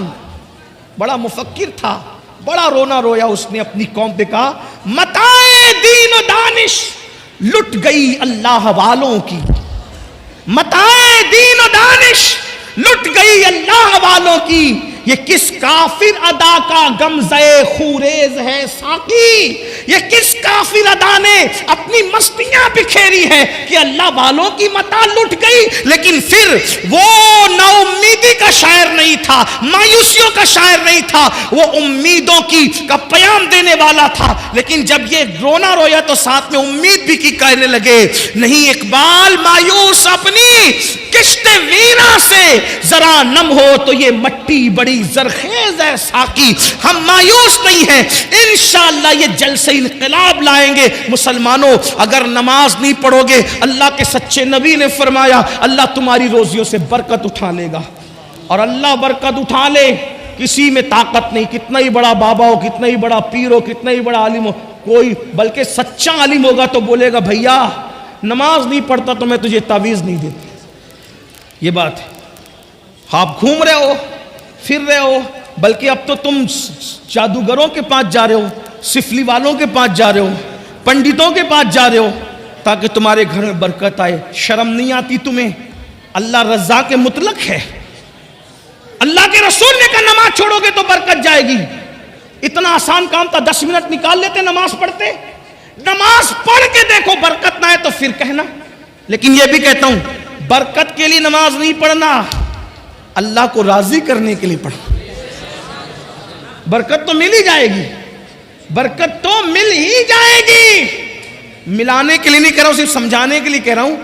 بڑا مفکر تھا، بڑا رونا رویا اس نے اپنی قوم پہ. کہا متاع دین و دانش لٹ گئی اللہ والوں کی، متاع دین و دانش لٹ گئی اللہ والوں کی. یہ کس کافر ادا کا غمزہ خوریز ہے ساقی، یہ کس کافر ادا نے اپنی مستیاں بکھیری ہیں کہ اللہ والوں کی متاع لٹ گئی. لیکن پھر وہ نا امیدی کا شاعر نہیں تھا، مایوسیوں کا شاعر نہیں تھا، وہ امیدوں کا پیام دینے والا تھا. لیکن جب یہ رونا رویا تو ساتھ میں امید بھی کی کہنے لگے نہیں اقبال مایوس اپنی کشت ویرا سے ذرا نم ہو تو یہ مٹی بڑی زرخیز ہے ساقی. ہم مایوس نہیں ہیں، انشاءاللہ یہ جلسے انقلاب لائیں گے. مسلمانوں اگر نماز نہیں پڑھو گے، اللہ کے سچے نبی نے فرمایا اللہ تمہاری روزیوں سے برکت اٹھا لے گا. اور اللہ برکت اٹھا لے کسی میں طاقت نہیں، کتنا ہی بڑا بابا ہو، کتنا ہی بڑا پیر ہو، کتنا ہی بڑا عالم ہو، کوئی بلکہ سچا عالم ہوگا تو بولے گا بھیا نماز نہیں پڑھتا تو میں تجھے تعویذ نہیں دیتا. یہ بات ہے. آپ گھوم رہے ہو، پھر رہے ہو، بلکہ اب تو تم جادوگروں کے پاس جا رہے ہو، سفلی والوں کے پاس جا رہے ہو، پنڈتوں کے پاس جا رہے ہو تاکہ تمہارے گھر میں برکت آئے. شرم نہیں آتی تمہیں؟ اللہ رزاق مطلق ہے. اللہ کے رسول نے کہا نماز چھوڑو گے تو برکت جائے گی. اتنا آسان کام تھا، 10 منٹ نکال لیتے نماز پڑھتے. نماز پڑھ کے دیکھو برکت نہ آئے تو پھر کہنا. لیکن یہ بھی کہتا ہوں برکت کے لیے نماز نہیں پڑھنا، اللہ کو راضی کرنے کے لیے پڑھنا. برکت تو مل ہی جائے گی، برکت تو مل ہی جائے گی. ملانے کے لیے نہیں کہہ رہا ہوں، صرف سمجھانے کے لیے کہہ رہا ہوں.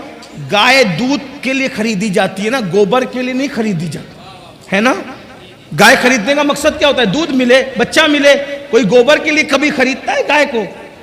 گائے دودھ کے لیے خریدی جاتی ہے نا، گوبر کے لیے نہیں خریدی جاتی ہے نا. گائے خریدنے کا مقصد کیا ہوتا ہے؟ دودھ ملے، بچہ ملے. کوئی گوبر کے لیے کبھی خریدتا ہے گائے کو؟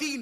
3,